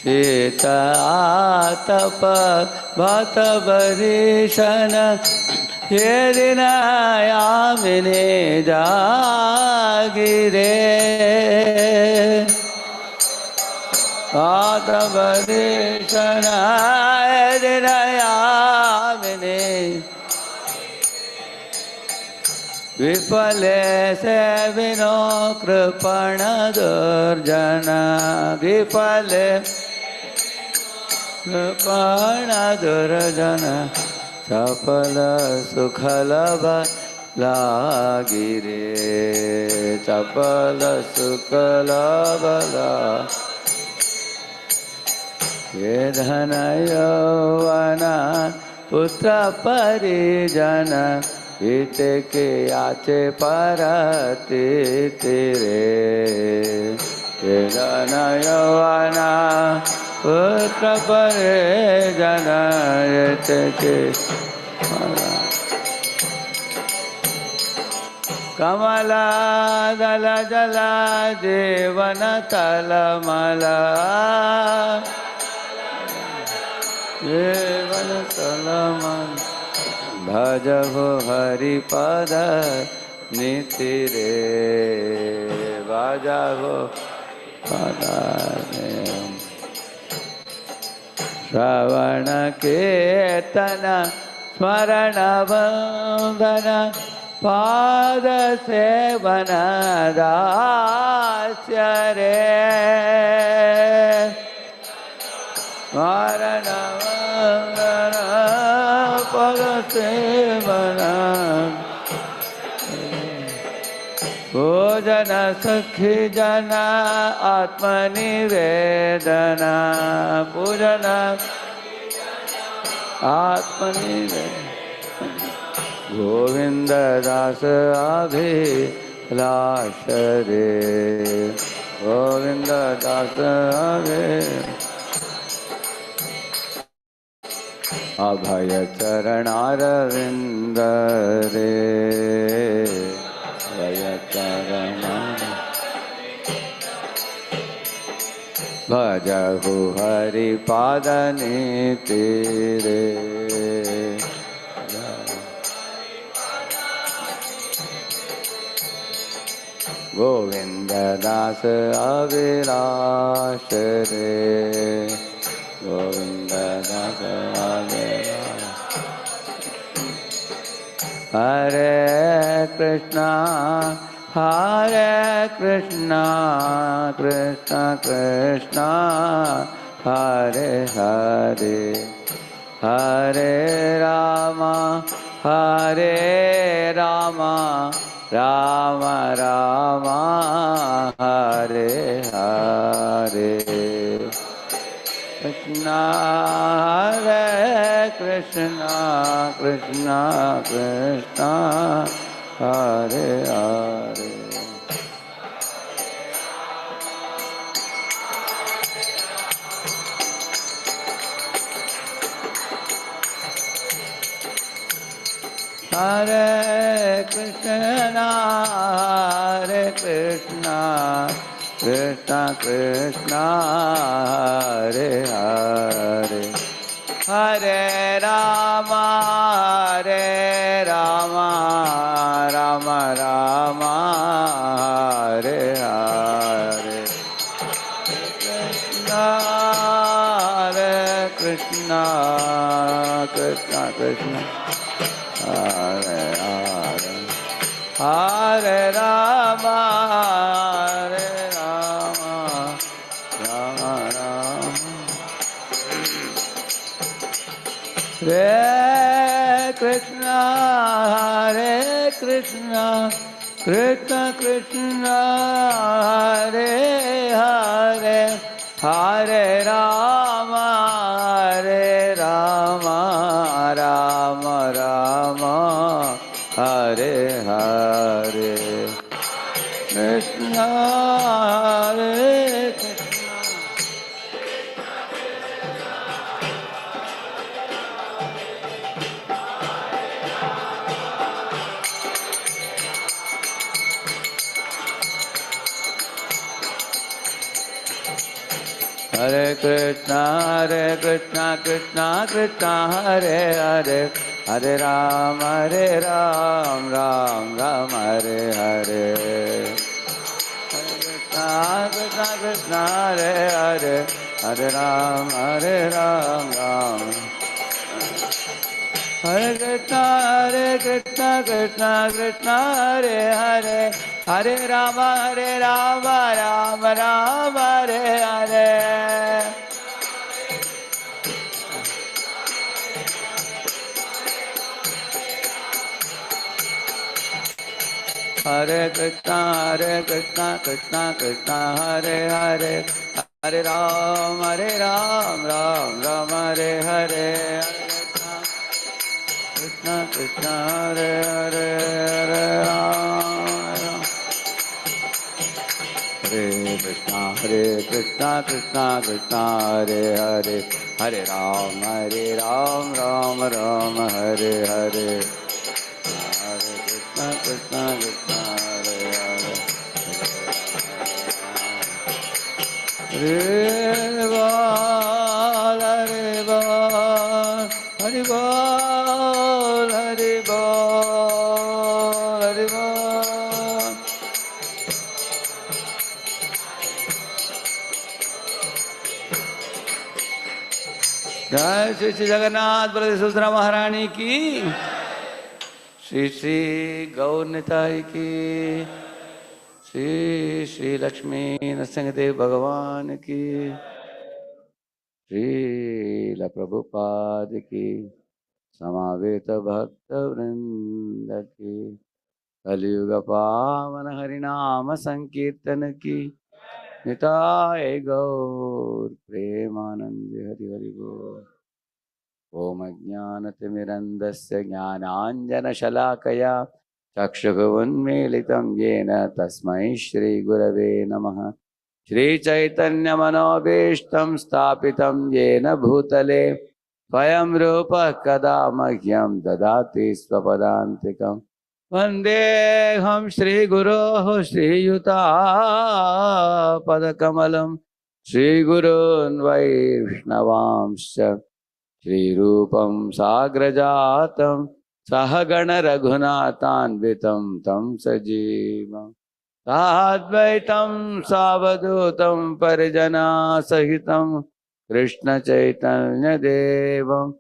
शीत आतप भत बरीशन ये दिन यामिनी जागिरे आत बरीशन ये दिन यामिनी विफले से विनो कृपण दुर्जन विफले कृपण दुर्जन सफल सुखल लागिरे सफल सुखल बला ये धन यौवन पुत्र परिजन इत के आचे परति तेरे ये धन यौवन पुत्र परिजन इत के कमला दल जल जीवन तलमला जीवन तलमल भजहु हरिपद नीति रे भजहु पद श्रवण कीर्तन स्मरण वंदन पाद सेवन दास्य रे स्मरण वंदन पाद सेवन भोजन सखी जन आत्मनिवेदन पूजन आत्मनिवेदन गोविंद दास अभिलाष रे गोविंद दास अभय चरणारविंद रे अभय चरण भजहु हरिपाद नीति रे गोविंद दास अभिलाष रे गोविंद दास अभिलाष हरे कृष्णा कृष्ण कृष्ण हरे हरे हरे राम राम राम हरे हरे कृष्ण हरे कृष्ण कृष्ण कृष्ण हरे हरे हरे कृष्ण कृष्ण कृष्ण हरे हरे हरे राम राम राम राम हरे हरे कृष्ण कृष्ण कृष्ण हरे हरे हरे राम राम राम हरे कृष्ण कृष्ण कृष्ण हरे हरे हरे राम राम राम राम हरे हरे कृष्ण हरे Hare Krishna Krishna Krishna Hare Hare, Hare Ram Ram Ram Hare Hare. Hare Krishna Krishna Hare Hare, Hare Ram Ram. Hare Krishna Krishna Krishna Hare Hare, Hare Rama Rama Rama Hare Hare. Hare Krishna Krishna Krishna Hare Hare, Hare Ram Ram Hare Hare. Krishna Krishna Hare Hare, Hare Ram. Hare Krishna Krishna Krishna Hare Hare, Hare Ram Ram Hare Hare. Hare Krishna Krishna Hare Hare. Hare Bol, Hare Bol, Hare Bol, Hare Bol, Hare Bol. जय श्री श्री जगन्नाथ बलदेव सुभद्रा महारानी की, श्री श्री गौर निताई की, श्री श्री लक्ष्मी नरसिंहदेव भगवान की, श्रील प्रभुपाद की, समावेत भक्त वृंद की, कलियुग पावन हरिनाम संकीर्तन की, निताय गौर प्रेमानंद हरि हरि बोल। ओम अज्ञानतिमिरन्धस्य ज्ञानाञ्जनशलाकया चक्षुरुन्मीलितं येन तस्मै श्रीगुरवे नमः। श्रीचैतन्यमनोभीष्टं स्थापितं येन भूतले स्वयं रूपः कदा मह्यं ददाति स्वपदान्तिकम्। वन्देऽहं श्रीगुरोः श्रीयुतापदकमलं, श्रीगुरून् वैष्णवांश्च श्रीरूपं साग्रजातं सहगण रघुनाथान्वितं तं सजीवं साद्वैतं सावधूतं परिजनासहितं कृष्ण चैतन्य देवं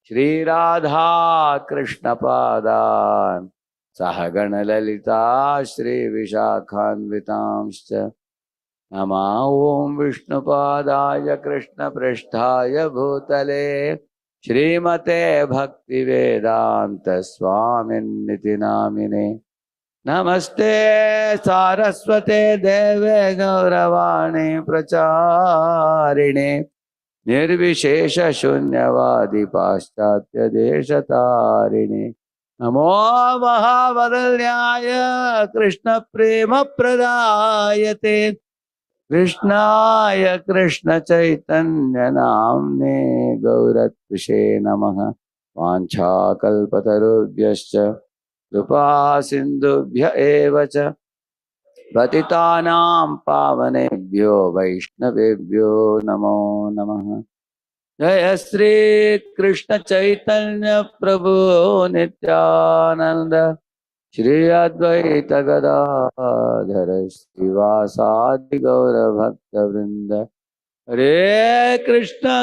श्रीराधा कृष्ण पादान् सहगण ललिता श्रीविशाखान्वितांश्च नमा ओं विष्णुपादाय कृष्णपृष्ठाय भूतले श्रीमते भक्तिवेदांत स्वामिन्निति नामिने। नमस्ते सारस्वते देवे गौरवाणी प्रचारिणे निर्विशेष शून्यवादी पाश्चात्य देशतारिणे। नमो महावदल्याय कृष्ण प्रेम प्रदायते कृष्णाय कृष्ण चैतन्य नाम्ने गौरत्विषे नमः। वाञ्छाकल्पतरुभ्यश्च कृपा सिन्धुभ्य एव च पतितानां पावनेभ्यो वैष्णवेभ्यो नमो नमः। जय श्री कृष्ण चैतन्य प्रभु नित्यानंद, श्री अद्वैत गदाधर श्रीवासादि गौर भक्त वृंद। हरे कृष्णा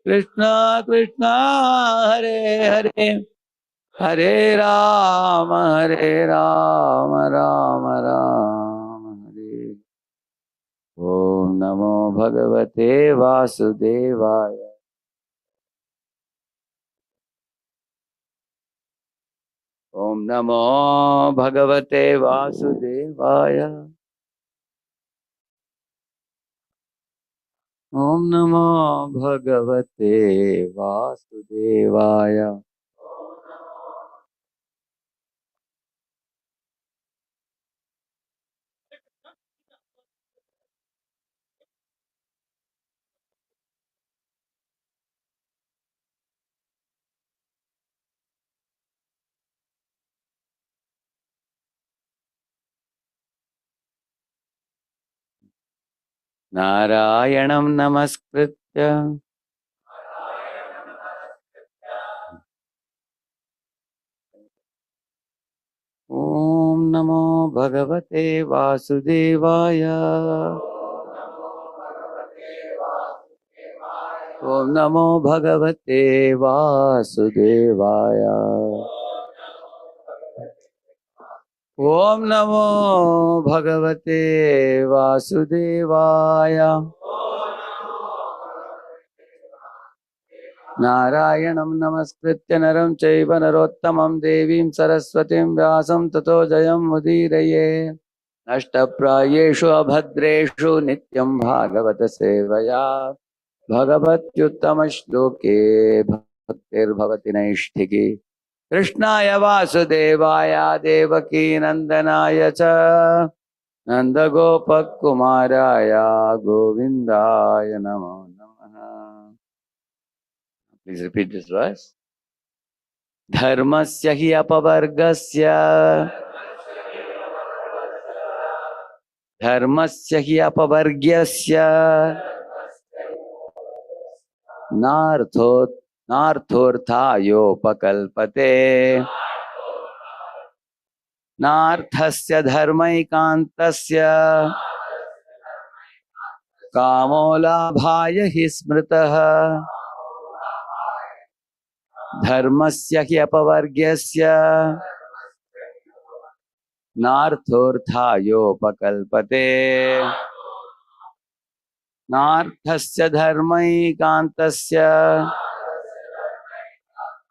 कृष्णा कृष्णा हरे हरे, हरे राम राम राम हरे। ओम नमो भगवते वासुदेवाय। ओम नमो भगवते वासुदेवाय। ओम नमो भगवते वासुदेवाय। नारायणं नमस्कृत्य ॐ नमो भगवते वासुदेवाय। ॐ नमो भगवते वासुदेवाय। ॐ नमो भगवते वासुदेवाय। नारायणं नमस्कृत्य नरं चैव नरोत्तमं देवीं सरस्वतीं व्यासं ततो जयमुदीरये। नष्टप्रायेषु अभद्रेषु नित्यं भागवत सेवया भगवत्युत्तमश्लोके भक्तिर्भवति नैष्ठिकी। कृष्णाय वासुदेवाय देवकी नन्दनाय च नन्दगोपकुमाराय गोविन्दाय नमो नमः। Please repeat this verse. धर्मस्य हि अपवर्गस्य धर्मस्य हि अपवर्ग्यस्य नार्थो नार्थोऽर्थायोपकल्पते नार्थस्य धर्मैकान्तस्य कामो लाभाय हि स्मृतः धर्मस्य हि अपवर्ग्यस्य नार्थोऽर्थायोपकल्पते नार्थस्य धर्मैकान्तस्य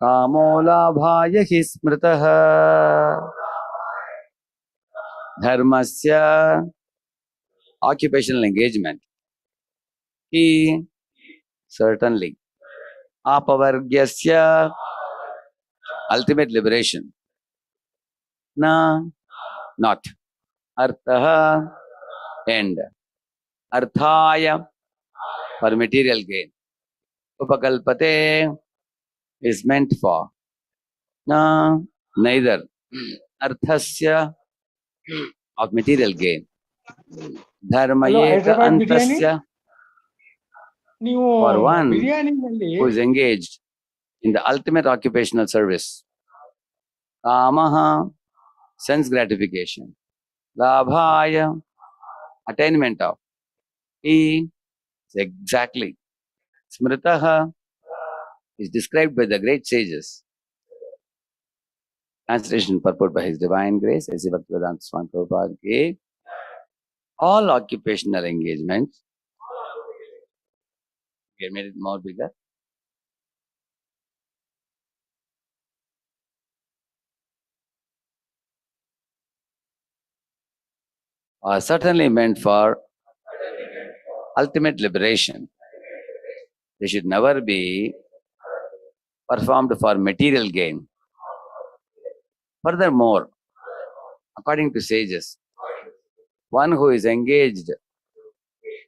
कामो लाभाय हि स्मृतः धर्मस्य occupational engagement he certainly apavargyasya ultimate liberation na not artha end arthaya for material gain upakalpate is meant for na neither arthasya of material gain dharma hello eka Hyderabad biryani antasya ನೀವು for one ಬಿರಿಯಾನಿನಲ್ಲಿ who is engaged in the ultimate occupational service kamaha sense gratification labhaya attainment of he is exactly smritaha is described by the great sages. Translation purport by His Divine Grace, A.C. Bhaktivedanta Swami Prabhupada ki all occupational engagements, we have made it more bigger, are certainly meant for ultimate liberation. They should never be performed for material gain. Furthermore, according to sages, one who is engaged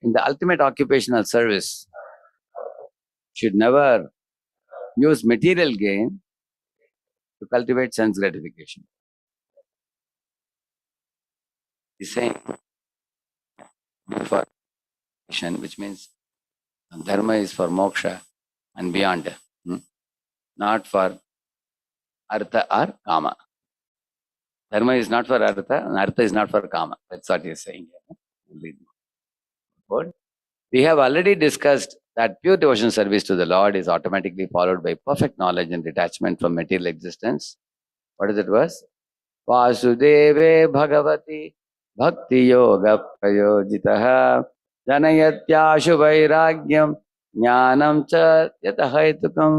in the ultimate occupational service should never use material gain to cultivate sense gratification. He's saying for action, which means dharma is for moksha and beyond, not for artha or kama. Dharma is not for artha and artha is not for kama. That's what he's saying here. We have already discussed that pure devotion service to the Lord is automatically followed by perfect knowledge and detachment from material existence. What is it verse? Vasudeve Bhagavati Bhakti Yoga Prayojitaha Janayatyashu Vairagyam Jnanam Cha Yatahaitukam.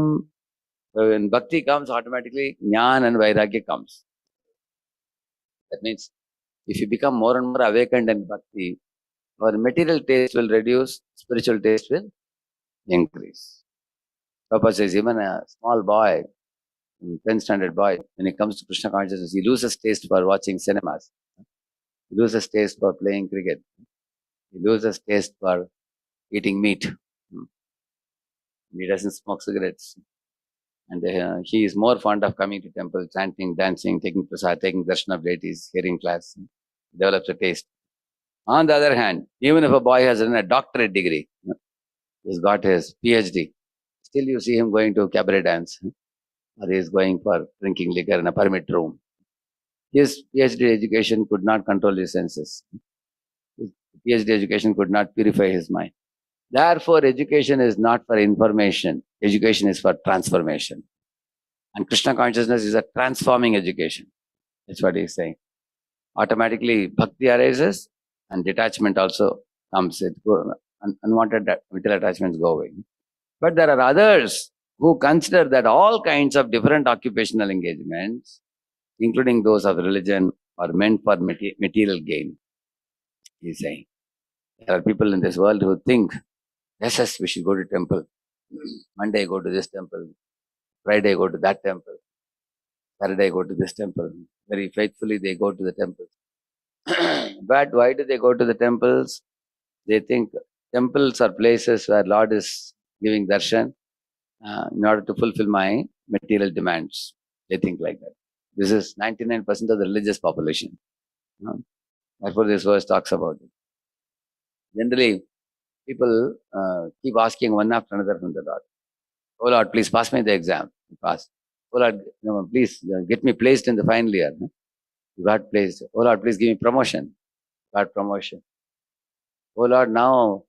So when bhakti comes, automatically jnana and vairagya comes. That means if you become more and more awakened in bhakti, our material taste will reduce, spiritual taste will increase. Prabhupada says even a small boy, 10th standard boy, when he comes to Krishna consciousness, he loses taste for watching cinemas. He loses taste for playing cricket. He loses taste for eating meat. He doesn't smoke cigarettes. And he is more fond of coming to temple, chanting, dancing, taking prasad, taking darshan of deities, hearing class. He develops a taste. On the other hand, even if a boy has done a doctorate degree, he's got his PhD, still you see him going to cabaret dance, or he is going for drinking liquor in a permit room. His PhD education could not control his senses. His PhD education could not purify his mind. Therefore, education is not for information. Education is for transformation. And Krishna consciousness is a transforming education. That's what he's saying. Automatically, bhakti arises and detachment also comes. Unwanted material attachments go away. But there are others who consider that all kinds of different occupational engagements, including those of religion, are meant for material gain. He's saying. There are people in this world who think, yes, we should go to temple. Monday, go to this temple. Friday, go to that temple. Saturday, go to this temple. Very faithfully, they go to the temples. But why do they go to the temples? They think temples are places where Lord is giving darshan in order to fulfill my material demands. They think like that. This is 99% of the religious population. Therefore, this verse talks about it. Generally, people keep asking one after another from the Lord. Oh Lord, please pass me the exam. You pass. Oh Lord, please get me placed in the final year. You got placed. Oh Lord, please give me promotion. Got promotion. Oh Lord, now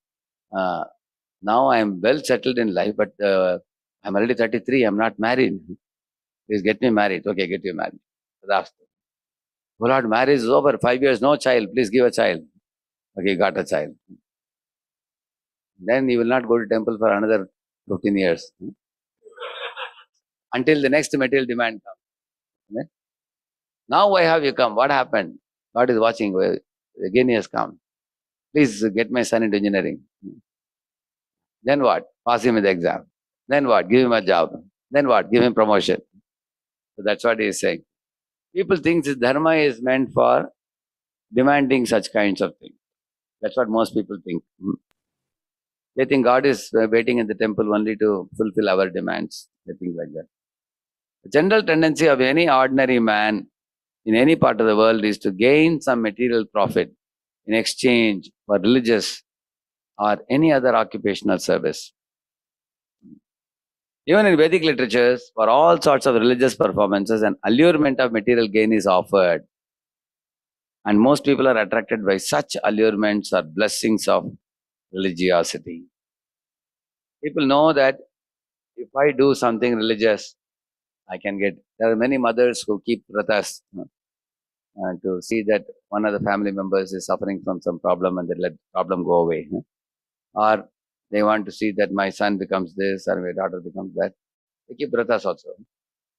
I am well settled in life, but I'm already 33. I'm not married. Please get me married. Okay, get you married. Oh Lord, marriage is over. 5 years, no child. Please give a child. Okay, got a child. Then he will not go to temple for another 15 years. Until the next material demand comes. Now why have you come? What happened? God is watching. Again he has come. Please get my son into engineering. Then what? Pass him in the exam. Then what? Give him a job. Then what? Give him promotion. So that's what he is saying. People think this dharma is meant for demanding such kinds of things. That's what most people think. They think God is waiting in the temple only to fulfill our demands. They think like that. The general tendency of any ordinary man in any part of the world is to gain some material profit in exchange for religious or any other occupational service. Even in Vedic literatures, for all sorts of religious performances, an allurement of material gain is offered. And most people are attracted by such allurements or blessings of religiosity. People know that if I do something religious, I can get. There are many mothers who keep vratas to see that one of the family members is suffering from some problem and they let the problem go away. Or they want to see that my son becomes this or my daughter becomes that. They keep vratas also.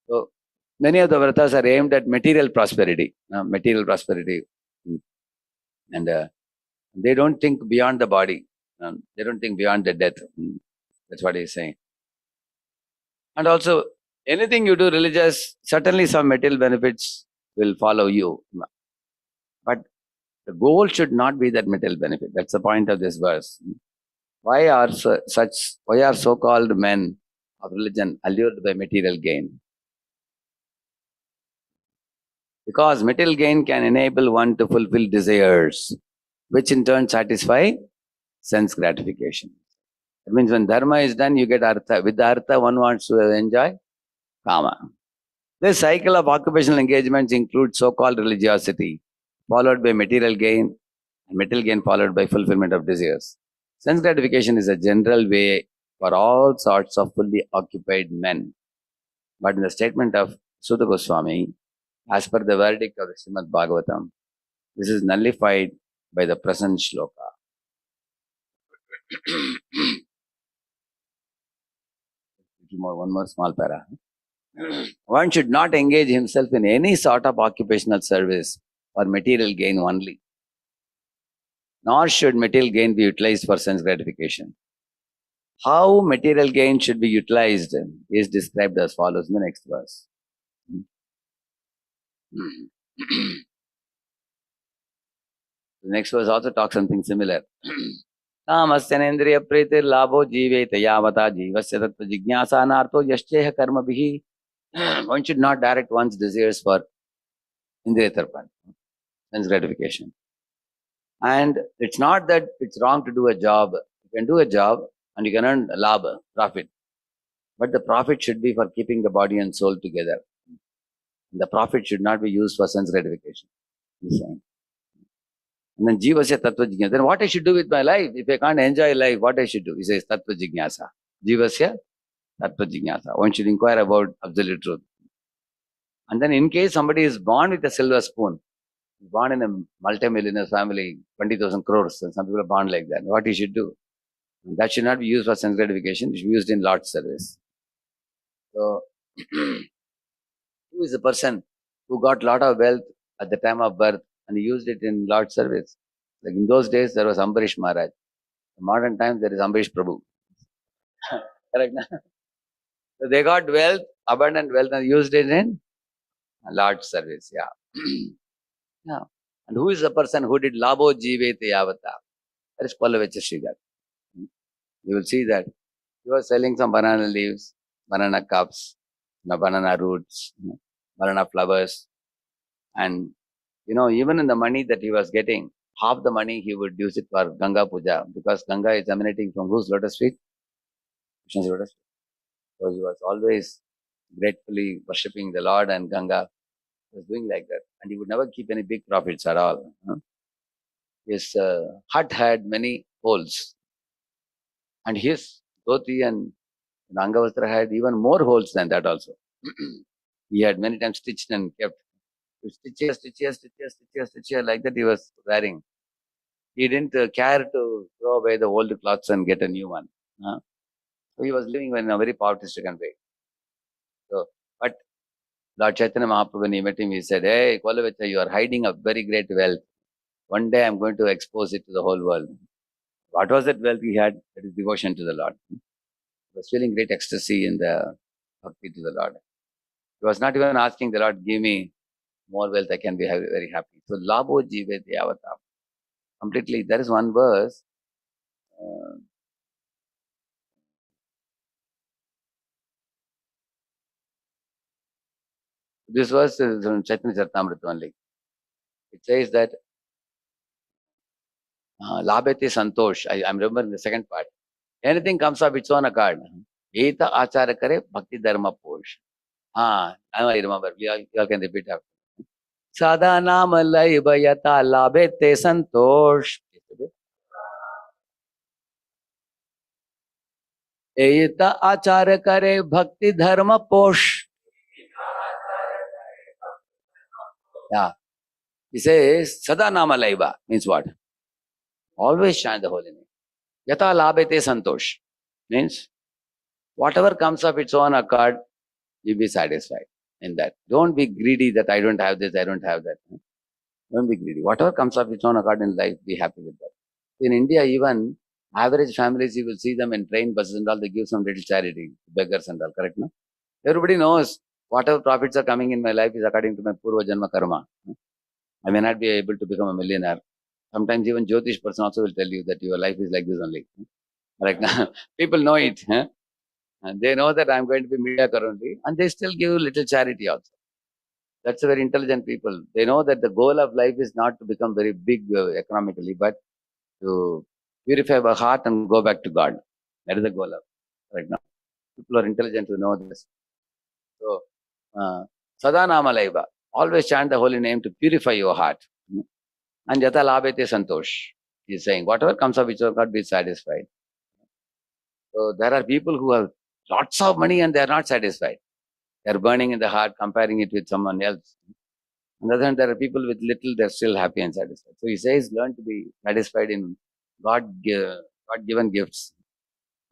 So many of the vratas are aimed at material prosperity. And they don't think beyond the body. They don't think beyond the death. That's what he's saying. And also, anything you do religious, certainly some material benefits will follow you. But the goal should not be that material benefit. That's the point of this verse. Why are so-called men of religion allured by material gain? Because material gain can enable one to fulfill desires, which in turn satisfy sense gratification. That means when dharma is done, you get artha. With the artha, one wants to enjoy kama. This cycle of occupational engagements includes so-called religiosity, followed by material gain, and material gain followed by fulfillment of desires. Sense gratification is a general way for all sorts of fully occupied men. But in the statement of Sutta Goswami, as per the verdict of the Srimad Bhagavatam, this is nullified by the present shloka. One more small para. One should not engage himself in any sort of occupational service for material gain only. Nor should material gain be utilized for sense gratification. How material gain should be utilized is described as follows in the next verse. The next verse also talks something similar. Kamasyanendriya pretir labho jiveta yavata jivasya tattva jignasa anartho yascheha karma bihi. One should not direct one's desires for indriya tarpan, sense gratification. And it's not that it's wrong to do a job. You can do a job and you can earn labha, profit. But the profit should be for keeping the body and soul together. The profit should not be used for sense gratification. He's saying. And then Jivasya Tattva Jignasa. Then what I should do with my life? If I can't enjoy life, what I should do? He says Tattva Jignasa. Jivasya Tattva Jignasa. One should inquire about absolute truth. And then in case somebody is born with a silver spoon, born in a multi-millionaire family, 20,000 crores, and some people are born like that, what he should do? That should not be used for sense gratification. It should be used in Lord's service. So, who is the person who got a lot of wealth at the time of birth and he used it in Lord's service? Like in those days, there was Ambarish Maharaj. In modern times, there is Ambarish Prabhu. Correct? So they got wealth, abundant wealth, and used it in Lord's service. Yeah. Yeah. And who is the person who did Labo Jivete Yavata? That is Pallavecha Sridhar. You will see that he was selling some banana leaves, banana cups, banana roots, banana flowers. And, even in the money that he was getting, half the money he would use it for Ganga Puja, because Ganga is emanating from whose lotus feet? Krishna's lotus feet. So he was always gratefully worshipping the Lord, and Ganga was doing like that. And he would never keep any big profits at all. His hut had many holes. And his dhoti and Angavastra had even more holes than that also. He had many times stitched and kept. Stitch here, like that he was wearing. He didn't care to throw away the old clothes and get a new one. So he was living in a very poverty-stricken way. So, but Lord Chaitanya Mahaprabhu, when he met him, he said, "Hey, Kolavecha, you are hiding a very great wealth. One day I am going to expose it to the whole world." What was that wealth he had? That is devotion to the Lord. He was feeling great ecstasy in the bhakti to the Lord. He was not even asking the Lord, "Give me more wealth, I can be very happy." So, Labo Jive Devata. Completely, there is one verse. This verse is from Chaitanya Charitamrita only. It says that Labete Santosh. I'm remembering the second part. Anything comes of its own accord. Eta Achara Kare Bhakti Dharma Posh. I remember. You all can repeat after. Sada Nama Laiba Yata Labete Santosh. Eta Achara Kare Bhakti Dharma Posh. Yeah. He says, Sada Nama Laiba means what? Always chant the holy name. Yata labete santosh means whatever comes of its own accord, you be satisfied in that. Don't be greedy that I don't have this, I don't have that. Don't be greedy. Whatever comes of its own accord in life, be happy with that. In India, even average families, you will see them in train buses and all, they give some little charity, beggars and all, correct? No? Everybody knows whatever profits are coming in my life is according to my Purva Janma Karma. I may not be able to become a millionaire. Sometimes even Jyotish person also will tell you that your life is like this only. Right now, people know it. And they know that I'm going to be mediocre only, and they still give little charity also. That's a very intelligent people. They know that the goal of life is not to become very big economically, but to purify our heart and go back to God. That is the goal of right now. People are intelligent to know this. So, Sada Nama Laiva. Always chant the holy name to purify your heart. And Yata Labete Santosh. He is saying, whatever comes of which of God, be satisfied. So there are people who have lots of money and they are not satisfied. They are burning in the heart, comparing it with someone else. On the other hand, there are people with little, they are still happy and satisfied. So he says, learn to be satisfied in God-given gifts.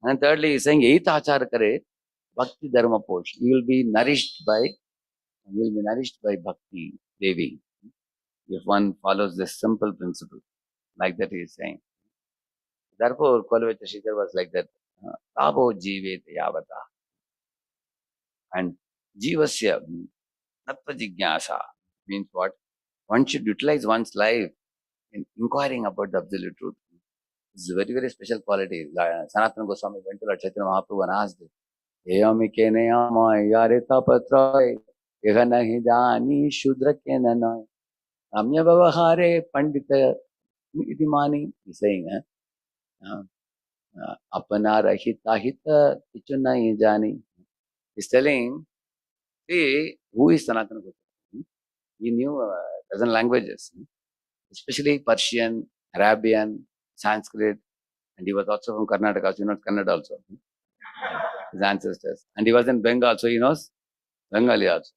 And thirdly, he is saying, Eita achara kare, bhakti dharma posh. You will be nourished by bhakti, Devi. If one follows this simple principle, like that he is saying. Therefore, Kolavecha Sridhar was like that. Tabo jivete yavata. And jivasya, tattva jignasa, means what? One should utilize one's life in inquiring about the absolute truth. This is a very, very special quality. Sanatana Goswami went to Lord Chaitanya Mahaprabhu and asked, Eyami kene amai yare tapatrai, ega nahi jani shudra kena nai, ramya bhavahare pandita Itimani, he's saying, Apana Rahita Hita Kichuna Jani. He's telling, see, who is Sanatana Goswami? He knew dozen languages, especially Persian, Arabian, Sanskrit, and he was also from Karnataka, so he knows Kannada also, his ancestors. And he was in Bengal, so he knows Bengali also.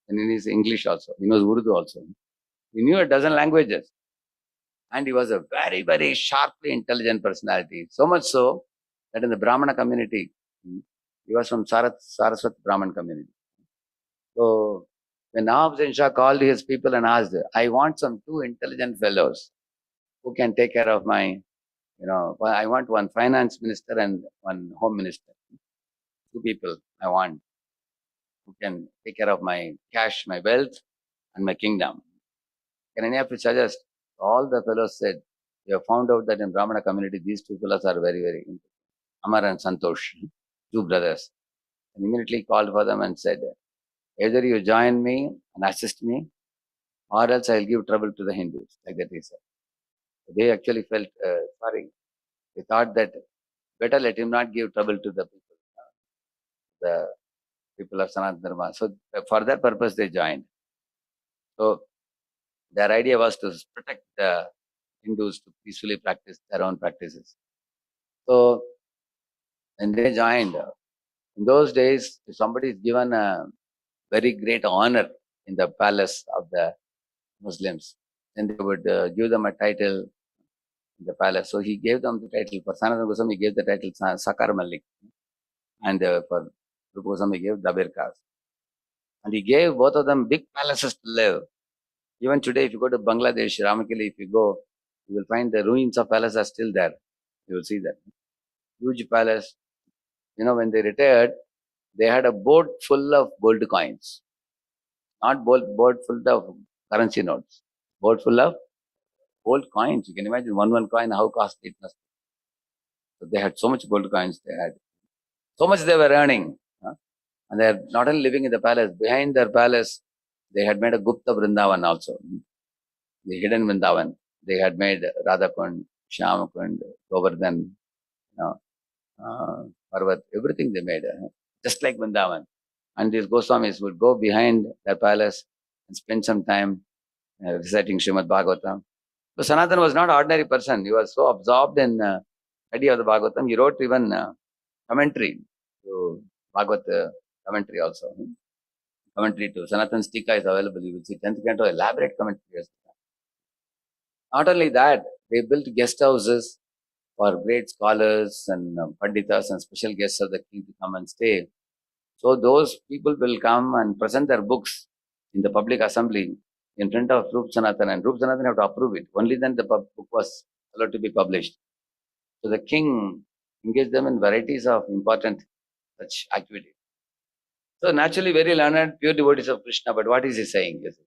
And he knows English also. He knows Urdu also. He knew a dozen languages. And he was a very, very sharply intelligent personality. So much so that in the Brahmana community, he was from Saraswat Brahman community. So when Nawab Zain Shah called his people and asked, I want some two intelligent fellows who can take care of my, I want one finance minister and one home minister. Two people I want who can take care of my cash, my wealth, and my kingdom. Can any of you suggest? All the fellows said, we have found out that in Brahmana community, these two fellows are very, very important. Amar and Santosh, two brothers. And immediately called for them and said, either you join me and assist me, or else I'll give trouble to the Hindus. Like that he said. They actually felt sorry. They thought that better let him not give trouble to the people of Sanatana Dharma. So for that purpose, they joined. So their idea was to protect the Hindus to peacefully practice their own practices. So when they joined, in those days, if somebody is given a very great honor in the palace of the Muslims, then they would give them a title in the palace. So he gave them the title. For Sanatana Goswami, he gave the title Sakar Malik. And for Rupa Goswami, he gave Dabir Kas. And he gave both of them big palaces to live. Even today, if you go to Bangladesh, Ramakeli, if you go, you will find the ruins of palace are still there. You will see that. Huge palace. When they retired, they had a boat full of gold coins. Not boat full of currency notes. Boat full of gold coins. You can imagine one coin, how costly it must be. So they had so much gold coins they had. So much they were earning. And they are not only living in the palace, behind their palace, they had made a Gupta Vrindavan also. The hidden Vrindavan. They had made Radhakund, Shyamakund, Govardhan, Parvat, everything they made, just like Vrindavan. And these Goswamis would go behind their palace and spend some time reciting Srimad Bhagavatam. So Sanatana was not an ordinary person. He was so absorbed in study of the Bhagavatam. He wrote even commentary to Bhagavat commentary also. Commentary to Sanatana Stika is available. You will see 10th canto, elaborate commentary. Not only that, they built guest houses for great scholars and panditas and special guests of the king to come and stay. So those people will come and present their books in the public assembly in front of Rup Sanatana, and Rup Sanatana have to approve it. Only then the book was allowed to be published. So the king engaged them in varieties of important such activities. So naturally very learned, pure devotees of Krishna, but what is he saying? He's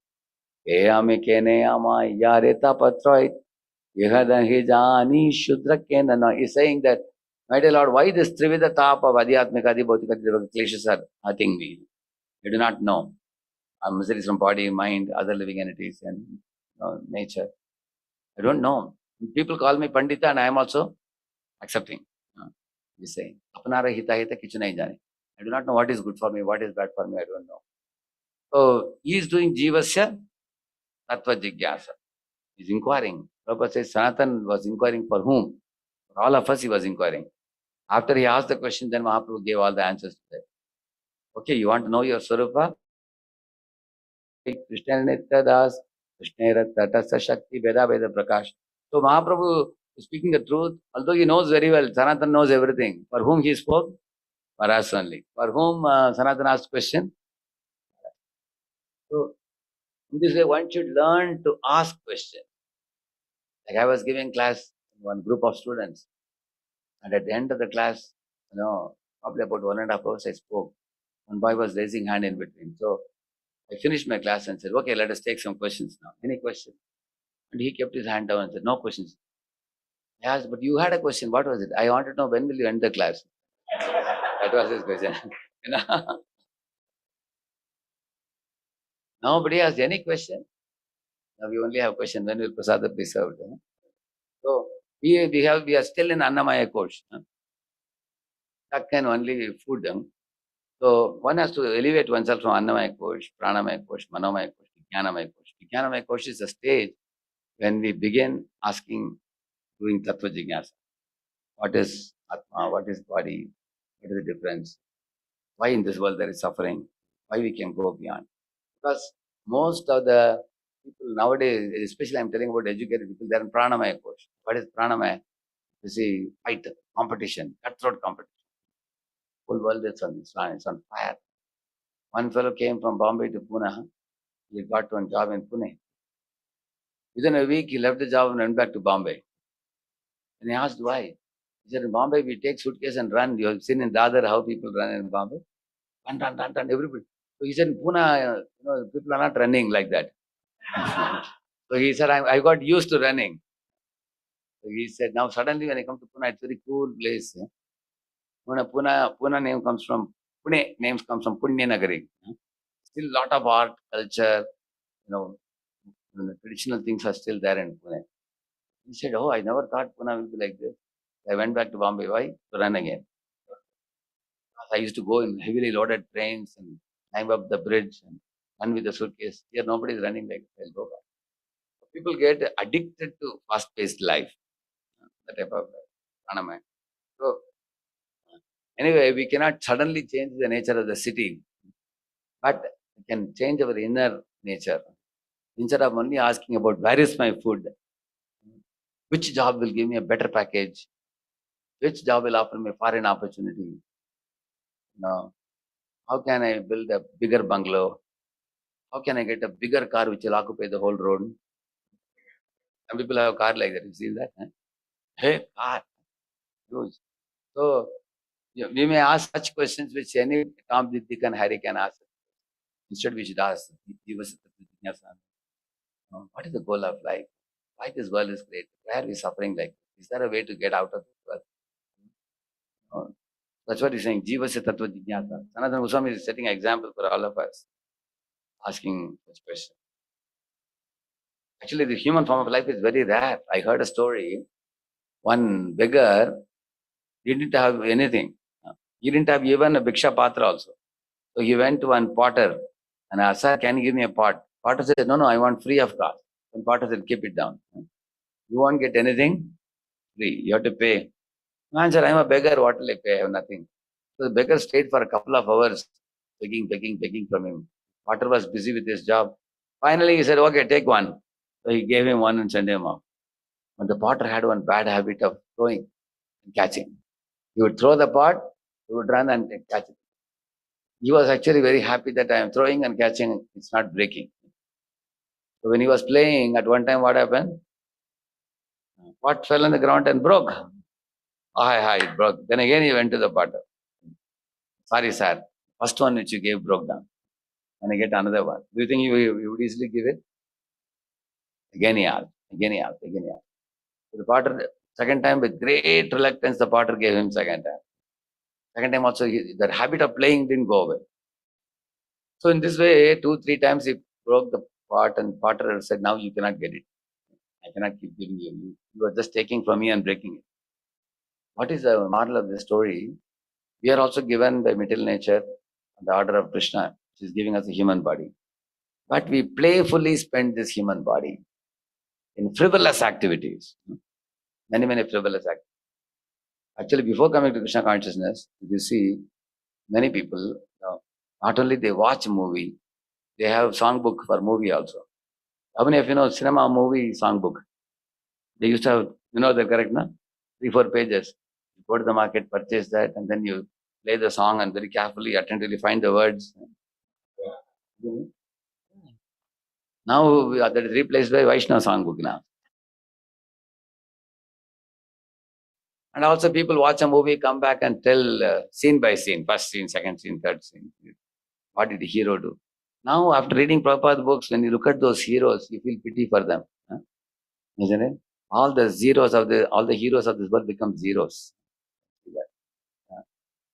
saying that, my dear Lord, why this Trivida Tapa of Adhyatmikadi Bhautikadi Devaka kleshas are hurting me? I do not know. I'm miseries from body, mind, other living entities, and nature. I don't know. People call me Pandita, and I am also accepting. He's saying, Apnara hita hita kichu nahi jane. I do not know what is good for me, what is bad for me, I don't know. So he is doing Jivasya Tattva Jigyasa. He's inquiring. Prabhupada says Sanatan was inquiring for whom? For all of us he was inquiring. After he asked the question, then Mahaprabhu gave all the answers to that. Okay, you want to know your Swarupa? Krishna Nitya Das, Krishna Tatasa Shakti, Veda Veda Prakash. So Mahaprabhu is speaking the truth, although he knows very well, Sanatan knows everything. For whom he spoke? For us only. For whom Sanatan asked question? So in this way, one should learn to ask questions. Like I was giving class to one group of students, and at the end of the class, probably about 1.5 hours I spoke. One boy was raising hand in between. So I finished my class and said, okay, let us take some questions now. Any question? And he kept his hand down and said, no questions. I asked, but you had a question. What was it? I wanted to know, when will you end the class? That was his question. Nobody asked any question. Now we only have question, when will prasada be served? So we are still in Annamaya course. That can only food. So one has to elevate oneself from Annamaya course, Pranamaya course, Manomaya course, Jnanamaya course. Jnanamaya course is a stage when we begin asking, doing Tattva Jignasa. What is Atma? What is body? What is the difference? Why in this world there is suffering? Why we can go beyond? Because most of the people nowadays, especially I'm telling about educated people, they're in Pranamaya course. What is Pranamaya? You see, fight, competition, cutthroat competition. Whole world is on this line, it's on fire. One fellow came from Bombay to Pune. He got one job in Pune. Within a week, he left the job and went back to Bombay. And he asked why. He said, in Bombay, we take suitcase and run. You have seen in Dadar how people run in Bombay. Run, everybody. So he said, in Pune, people are not running like that. So he said, I got used to running. So he said, now suddenly when I come to Pune, it's a very cool place. Pune name comes from, Pune names comes from Punya Nagari. Still lot of art, culture, the traditional things are still there in Pune. He said, oh, I never thought Pune will be like this. I went back to Bombay. Why? To run again. I used to go in heavily loaded trains and climb up the bridge and run with the suitcase. Here, nobody is running like this. I'll go back. People get addicted to fast-paced life, that type of pranamaya. So, anyway, we cannot suddenly change the nature of the city, but we can change our inner nature. Instead of only asking about where is my food, which job will give me a better package, which job will offer me a foreign opportunity, how can I build a bigger bungalow, how can I get a bigger car which will occupy the whole road. Some people have a car like that. You see that? Hey, car, huge. So we may ask such questions which any Tom, Dick, and Harry can ask. Instead, we should ask, what is the goal of life? Why this world is great? Why are we suffering like this? Is there a way to get out of this world? That's what he's saying. Jivasya Tattva Jignasa. Sanatana Goswami is setting an example for all of us, asking such questions. Actually, the human form of life is very rare. I heard a story. One beggar, he didn't have anything. He didn't have even a Bhiksha Patra also. So he went to one potter and asked, sir, can you give me a pot? Potter said, no, I want free of cost. And potter said, keep it down. You won't get anything free. You have to pay. Man said, I'm a beggar. What will I pay? I have nothing. So the beggar stayed for a couple of hours, begging from him. Potter was busy with his job. Finally, he said, okay, take one. So he gave him one and sent him off. But the potter had one bad habit of throwing and catching. He would throw the pot, he would run and catch it. He was actually very happy that I am throwing and catching, it's not breaking. So when he was playing, at one time what happened? Pot fell on the ground and broke. It broke. Then again he went to the potter. Sorry, sir. First one which you gave broke down. And I get another one. Do you think you would easily give it? Again he asked. So the potter, second time with great reluctance, the potter gave him second time. Second time also, that habit of playing didn't go away. So in this way, 2-3 times he broke the pot and potter said, now you cannot get it. I cannot keep giving you. You are just taking from me and breaking it. What is the moral of this story? We are also given by material nature, the order of Krishna, which is giving us a human body. But we playfully spend this human body in frivolous activities. Many frivolous activities. Actually, before coming to Krishna consciousness, if you see, many people, not only they watch a movie, they have songbook for movie also. How many of you know cinema movie songbook? They used to have, they're correct, na? 3-4 pages. You go to the market, purchase that, and then you play the song and very carefully, attentively find the words. Now that is replaced by Vaishnava songbook now. And also people watch a movie, come back and tell scene by scene, first scene, second scene, third scene. What did the hero do? Now, after reading Prabhupada books, when you look at those heroes, you feel pity for them. Isn't it? All the heroes of this world become zeros.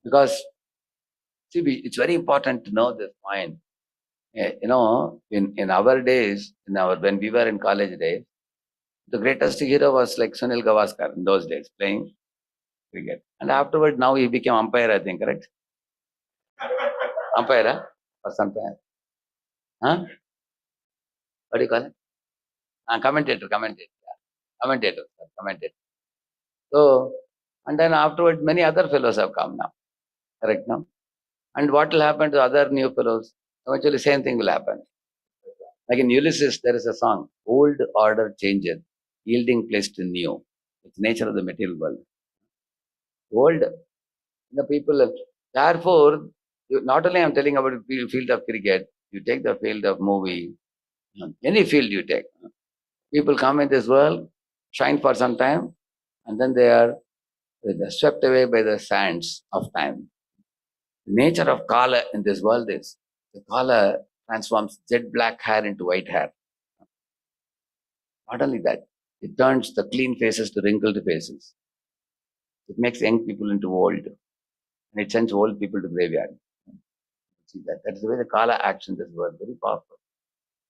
Because, see, it's very important to know this point. In our days, when we were in college days, The greatest hero was like Sunil Gavaskar in those days, playing cricket. And afterward, now he became umpire, I think, correct? Umpire, huh? Or something. Huh? What do you call it? Commentator. Yeah. Commentator. So, and then afterward, many other fellows have come now, correct now? And what will happen to other new fellows? Eventually, same thing will happen. Like in Ulysses, there is a song, old order changes, yielding place to new. It's nature of the material world. Old, the people, therefore, not only I'm telling about the field of cricket, you take the field of movie, any field you take. People come in this world, shine for some time, and then they are swept away by the sands of time. The nature of Kala in this world is the Kala transforms jet black hair into white hair. Not only that, it turns the clean faces to wrinkled faces. It makes young people into old, and it sends old people to graveyard. See that? That is the way the Kala acts in this world. Very powerful.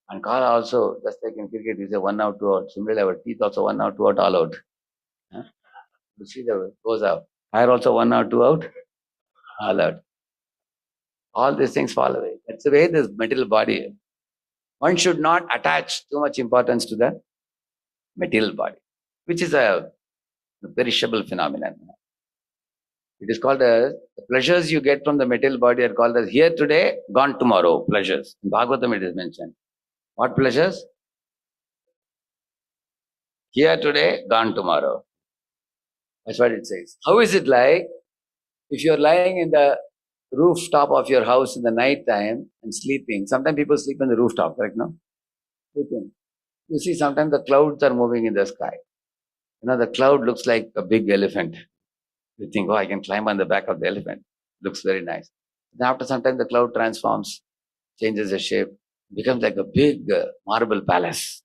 And Kala also, just like in cricket, is a 1 out, 2 out. Similarly, our teeth also 1 out, 2 out, all out. Huh? You see the goes out. Hair also 1 out, 2 out, all out. All these things fall away. That's the way this material body is. One should not attach too much importance to the material body, which is a perishable phenomenon. It is called as the pleasures you get from the material body are called as here today, gone tomorrow pleasures. In Bhagavatam it is mentioned. What pleasures? Here today, gone tomorrow. That's what it says. How is it like if you're lying in the rooftop of your house in the night time and sleeping? Sometimes people sleep on the rooftop, correct? No? Sleeping. You see, sometimes the clouds are moving in the sky. The cloud looks like a big elephant. You think, oh, I can climb on the back of the elephant. Looks very nice. Then after some time, the cloud transforms, changes the shape, becomes like a big marble palace.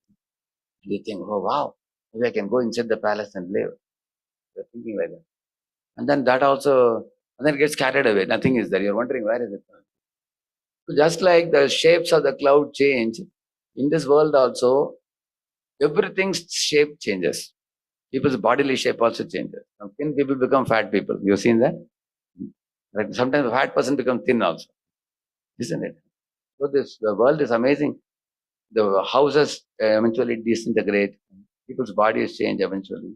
You think, oh, wow, maybe I can go inside the palace and live. You're thinking like that. And then that also, and then it gets carried away. Nothing is there. You're wondering, where is it? So just like the shapes of the cloud change, in this world also, everything's shape changes. People's bodily shape also changes. Some thin people become fat people. You've seen that? Right? Sometimes a fat person becomes thin also. Isn't it? So the world is amazing. The houses eventually disintegrate. People's bodies change eventually.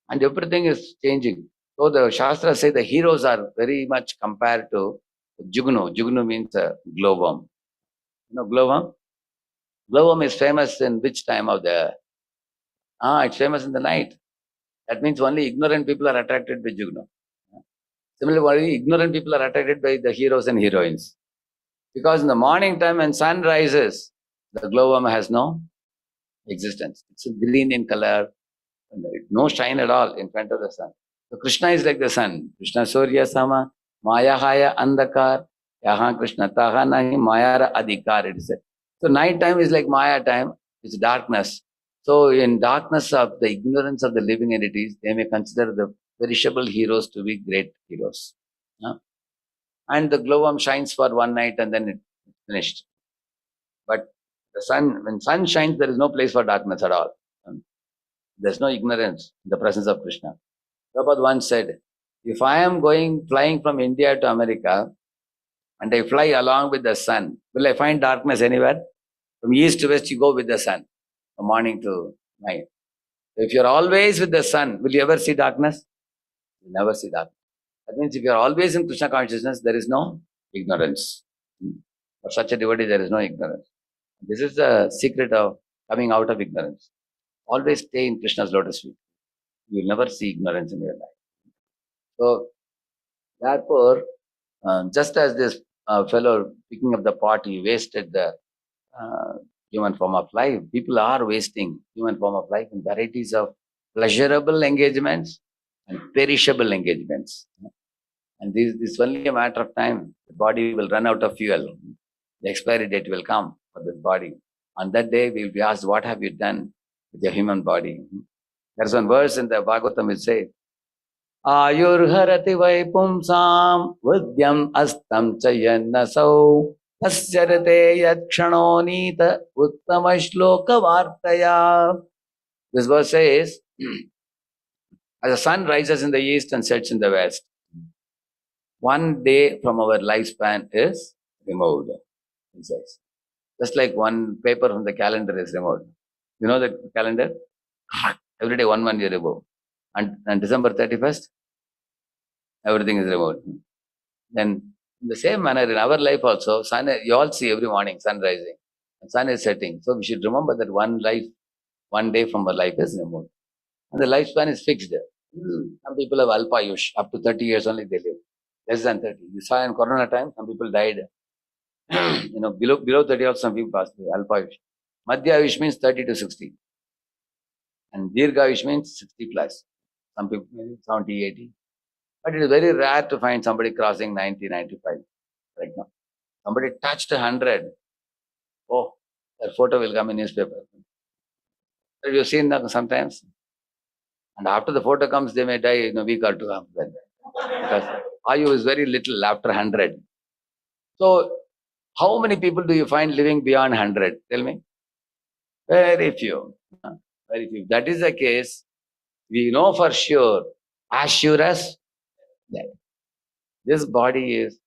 And everything is changing. So the Shastras say the heroes are very much compared to Jugnu. Jugnu means glowworm. Glowworm? Glowworm is famous in which time of the... it's famous in the night. That means only ignorant people are attracted by Jugnu. Similarly, ignorant people are attracted by the heroes and heroines. Because in the morning time when sun rises, the glowworm has no existence. It's green in color, no shine at all in front of the sun. So Krishna is like the sun. Krishna Surya Sama, Maya Haya Andakar, Yaha Krishna Taha Nahi, Mayara Adhikar, it is said. So night time is like Maya time, it's darkness. So in darkness of the ignorance of the living entities, they may consider the perishable heroes to be great heroes. And the glowworm shines for one night and then it's finished. But the sun, when sun shines, there is no place for darkness at all. There's no ignorance in the presence of Krishna. Prabhupada once said, if I am flying from India to America and I fly along with the sun, will I find darkness anywhere? From east to west, you go with the sun, from morning to night. If you're always with the sun, will you ever see darkness? You never see darkness. That means if you're always in Krishna consciousness, there is no ignorance. For such a devotee, there is no ignorance. This is the secret of coming out of ignorance. Always stay in Krishna's lotus feet. You will never see ignorance in your life. So, therefore, just as this fellow picking up the pot, he wasted the human form of life. People are wasting human form of life in varieties of pleasurable engagements and perishable engagements. And this is only a matter of time. The body will run out of fuel. The expiry date will come for this body. On that day, we will be asked, what have you done with your human body? There's one verse in the Bhagavatam which says, Ayurharati vaipumsam vidyam astam chayannasau tasyarate yakshano nita uttama shloka vartaya. This verse says, as the sun rises in the east and sets in the west, one day from our lifespan is removed, he says. Just like one paper from the calendar is removed. You know the calendar? Every day, one year removed. And December 31st, everything is removed. Then, in the same manner, in our life also, sun, you all see every morning, sun rising, and sun is setting. So, we should remember that one day from our life is removed. And the lifespan is fixed. Some people have alpayush, up to 30 years only they live. Less than 30. You saw in Corona time, some people died. Below 30 also some people passed away, alpayush. Madhyayush means 30 to 60. And Dirghayush means 60 plus. Some people maybe 70, 80. But it is very rare to find somebody crossing 90, 95 right now. Somebody touched 100. Oh, that photo will come in newspaper. Have you seen that sometimes? And after the photo comes, they may die in a week or two after that. Because Ayu is very little after 100. So, how many people do you find living beyond 100? Tell me. Very few. Very few. If that is the case, we know for sure, as sure as that this body is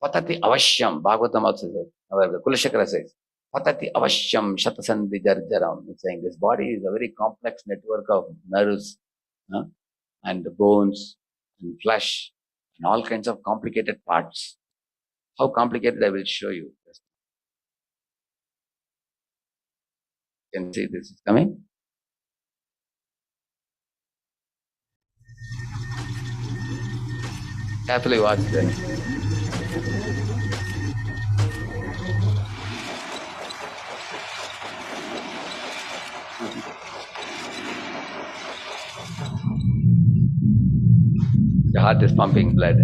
patati avashyam. Bhagavatam also says, our Kulashakara says, patati avashyam shatasandhi jarjaram. It's saying this body is a very complex network of nerves and bones and flesh and all kinds of complicated parts. How complicated I will show you. You can see this is coming. Carefully watch then. The heart is pumping blood.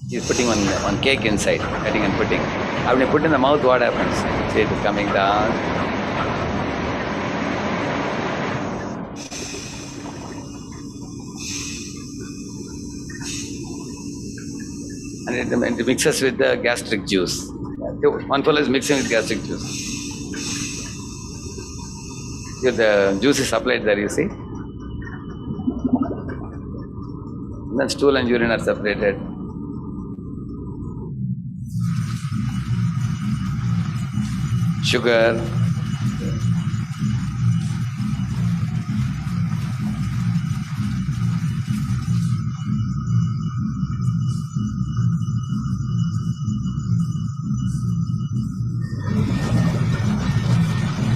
He's putting one cake inside, cutting and putting. When you put in the mouth, what happens? See, it is coming down. And it mixes with the gastric juice. One fellow is mixing with gastric juice. Here the juice is supplied there, you see. And then stool and urine are separated. Sugar.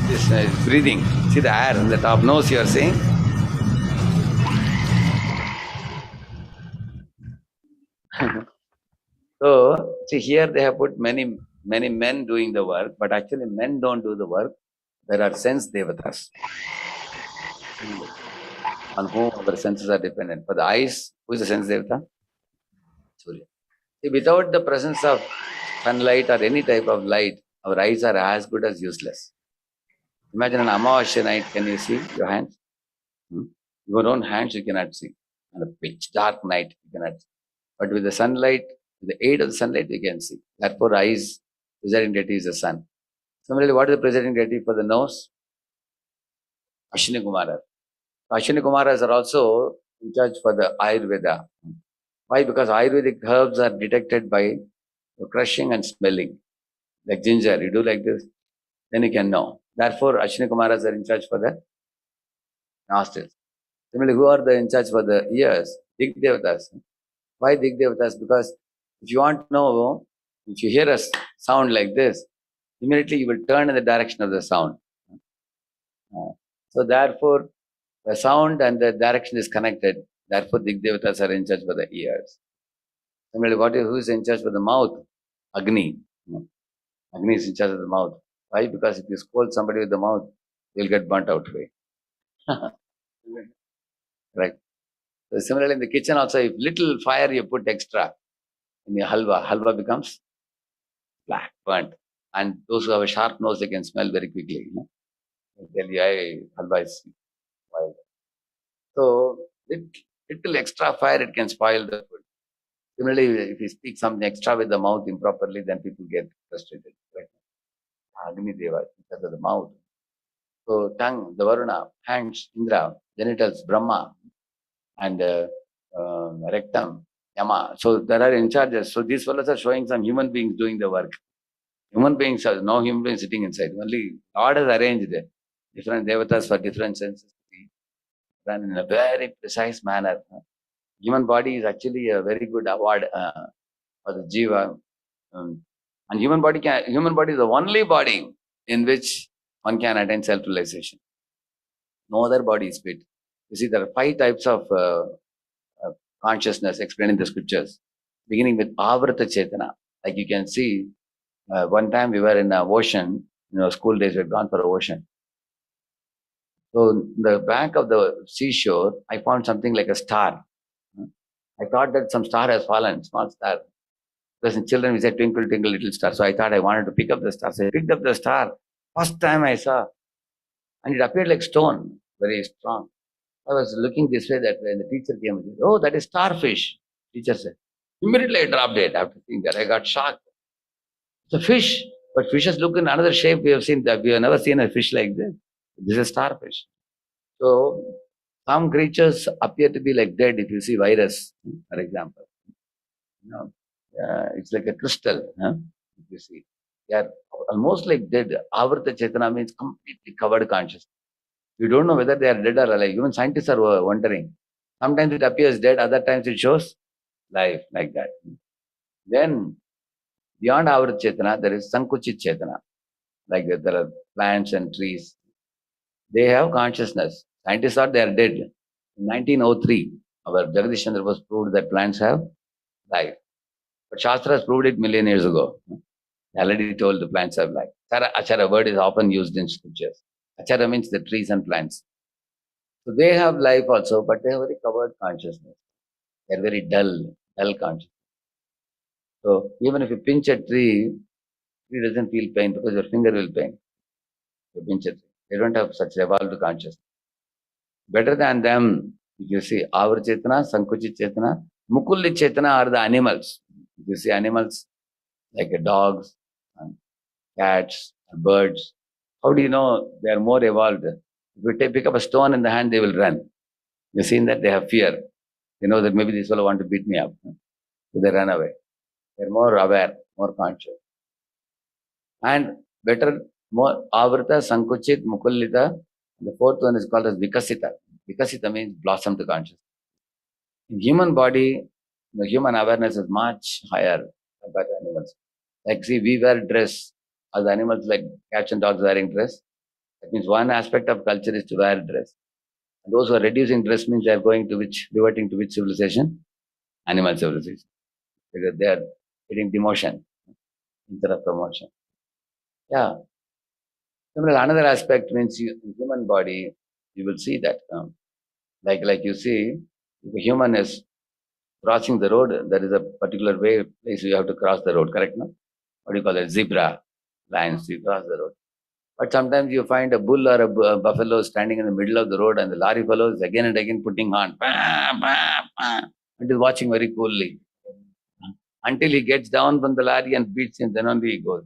This is breathing. See the air in the top nose you are seeing? So, see here they have put many men doing the work, but actually men don't do the work. There are sense devatas on whom our senses are dependent. For the eyes, who is the sense devata? Surya. See, without the presence of sunlight or any type of light, our eyes are as good as useless. Imagine an Amavasya night, can you see your hands? Your own hands you cannot see. On a pitch dark night you cannot see. But with the sunlight, with the aid of the sunlight you can see. Therefore, eyes, presiding deity is the sun. Similarly, what is the presiding deity for the nose? Ashwini Kumara. Ashwini Kumaras are also in charge for the Ayurveda. Why? Because Ayurvedic herbs are detected by crushing and smelling. Like ginger, you do like this, then you can know. Therefore, Ashwini Kumaras are in charge for the nostrils. Similarly, who are in charge for the ears? Digdevatas. Why Digdevatas? Because if you want to know, if you hear a sound like this, immediately you will turn in the direction of the sound. So therefore, the sound and the direction is connected. Therefore, Digdevatas are in charge for the ears. Similarly, who is in charge for the mouth? Agni. Agni is in charge of the mouth. Why? Because if you scold somebody with the mouth, you'll get burnt out away. Right. So similarly, in the kitchen also, if little fire you put extra in your halwa becomes black, burnt. And those who have a sharp nose, they can smell very quickly. They tell you, halwa is wild. So, little extra fire, it can spoil the food. Similarly, if you speak something extra with the mouth improperly, then people get frustrated. Right? Agni Deva, because of the mouth. So tongue, the Varuna, hands, Indra, genitals, Brahma, and rectum, Yama. So there are in charges. So these fellows are showing some human beings doing the work. Human beings are no human beings sitting inside. Only God has arranged different devatas for different senses to be done in a very precise manner. Human body is actually a very good award for the jiva. And human body is the only body in which one can attain self-realization. No other body is fit. You see, there are 5 types of consciousness explained in the scriptures, beginning with Avrata Chetana. Like you can see, one time we were in an ocean, school days, we had gone for an ocean. So, in the back of the seashore, I found something like a star. I thought that some star has fallen, small star. Because in children, we say twinkle, twinkle, little star. So I thought I wanted to pick up the star. So I picked up the star. First time I saw, and it appeared like stone, very strong. I was looking this way, that way, and the teacher came and said, "Oh, that is starfish." Teacher said. Immediately I dropped it after seeing that. I got shocked. It's a fish, but fishes look in another shape. We have seen that. We have never seen a fish like this. This is starfish. So some creatures appear to be like dead. If you see virus, for example, you know, it's like a crystal. If you see, they are almost like dead. Avarta Chetana means completely covered consciousness. You don't know whether they are dead or alive. Even scientists are wondering. Sometimes it appears dead, other times it shows life, like that. Then, beyond our Chetana, there is Sankuchit Chetana. Like there are plants and trees. They have consciousness. Scientists thought they are dead. In 1903, our Jagadish Chandra was proved that plants have life. But Shastra has proved it million years ago. They already told the plants have life. Achara word is often used in scriptures. Achara means the trees and plants. So they have life also, but they have very covered consciousness. They are very dull consciousness. So even if you pinch a tree, tree doesn't feel pain because your finger will pain. You pinch a tree. They don't have such evolved consciousness. Better than them, if you see, our Chetana, Sankuchit Chetana, Mukulli Chetana are the animals. If you see animals like dogs, cats, birds, how do you know they are more evolved? If you pick up a stone in the hand, they will run. You've seen that they have fear. They know that maybe this fellow want to beat me up. So they run away. They're more aware, more conscious. And better, more Avrita, Sankuchit, Mukullita. The fourth one is called as Vikasita. Vikasita means blossom to consciousness. In human body, the human awareness is much higher compared to animals. Like see, we wear dress. As animals like cats and dogs wearing dress. That means one aspect of culture is to wear dress. And those who are reducing dress means they are reverting to which civilization? Animal civilization. Because they are getting demotion instead of promotion. Yeah. Similarly, another aspect means in human body, you will see that. Like you see, if a human is crossing the road, there is a particular place you have to cross the road, correct? No? What do you call it? Zebra lines, you cross the road. But sometimes you find a bull or a buffalo standing in the middle of the road, and the lorry fellow is again and again putting on, and is watching very coolly until he gets down from the lorry and beats him, then only he goes.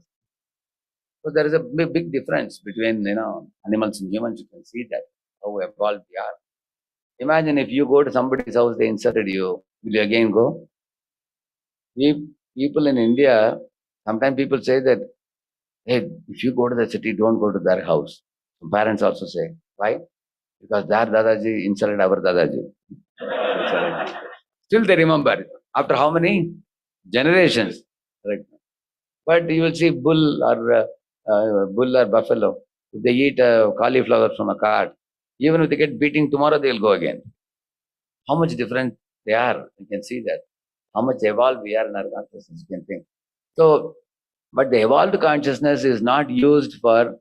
So there is a big difference between animals and humans. You can see that how evolved we are. Imagine if you go to somebody's house, they insulted you. Will you again go? People in India, sometimes people say that, hey, if you go to the city, don't go to their house. Parents also say, why? Because their Dadaji insulted our Dadaji. Still they remember. After how many generations? Correct. But you will see bull or buffalo. If they eat cauliflower from a cart, even if they get beating tomorrow, they'll go again. How much different they are, you can see that. How much evolved we are in our consciousness, you can think. So, but the evolved consciousness is not used for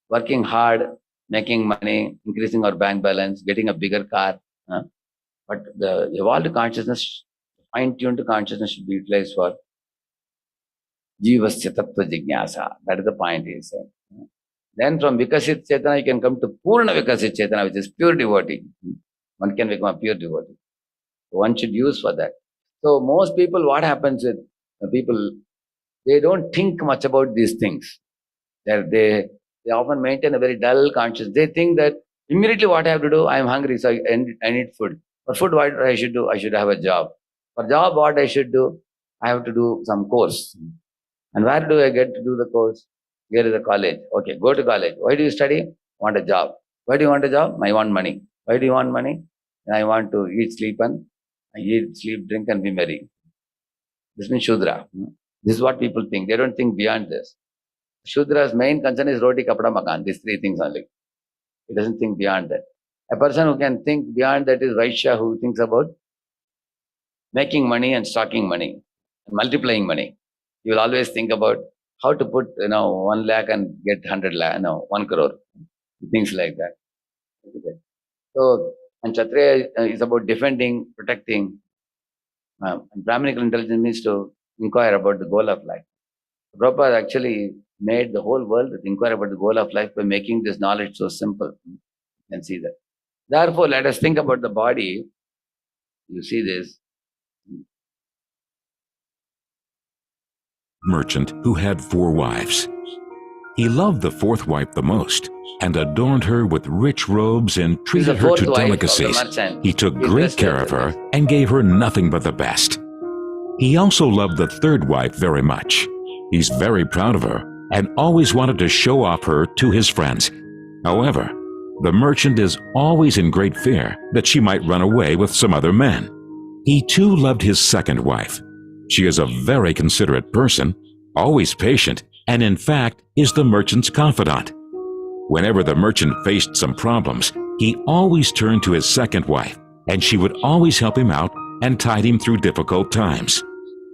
working hard, making money, increasing our bank balance, getting a bigger car. But the evolved consciousness, fine-tuned consciousness should be utilized for Jivasya Tattva Jignasa. That is the point he is saying. Then from Vikasit Chetana, you can come to Purna Vikasit Chetana, which is pure devotee. One can become a pure devotee. So one should use for that. So most people, what happens with people, they don't think much about these things. They often maintain a very dull conscience. They think that immediately what I have to do, I am hungry, so I need food. For food, what I should do? I should have a job. For job, what I should do? I have to do some course. And where do I get to do the course? Here is the college. Okay, go to college. Why do you study? Want a job. Why do you want a job? I want money. Why do you want money? I want to eat, sleep, and eat, sleep, drink, and be merry. This means Shudra. This is what people think. They don't think beyond this. Shudra's main concern is roti, kapda, makan. These three things only. He doesn't think beyond that. A person who can think beyond that is Vaishya, who thinks about making money and stocking money, and multiplying money. He will always think about how to put 1 lakh and get 100 lakh, 1 crore, things like that. So, and Kshatriya is about defending, protecting. And Brahminical intelligence means to inquire about the goal of life. Prabhupada actually made the whole world inquire about the goal of life by making this knowledge so simple. You can see that. Therefore, let us think about the body. You see this. Merchant who had 4 wives. He loved the 4th wife the most and adorned her with rich robes and treated her to delicacies. He took great care of her and gave her nothing but the best. He also loved the 3rd wife very much. He's very proud of her and always wanted to show off her to his friends. However, the merchant is always in great fear that she might run away with some other man. He too loved his 2nd wife. She is a very considerate person, always patient, and in fact is the merchant's confidant. Whenever the merchant faced some problems, he always turned to his 2nd wife, and she would always help him out and tide him through difficult times.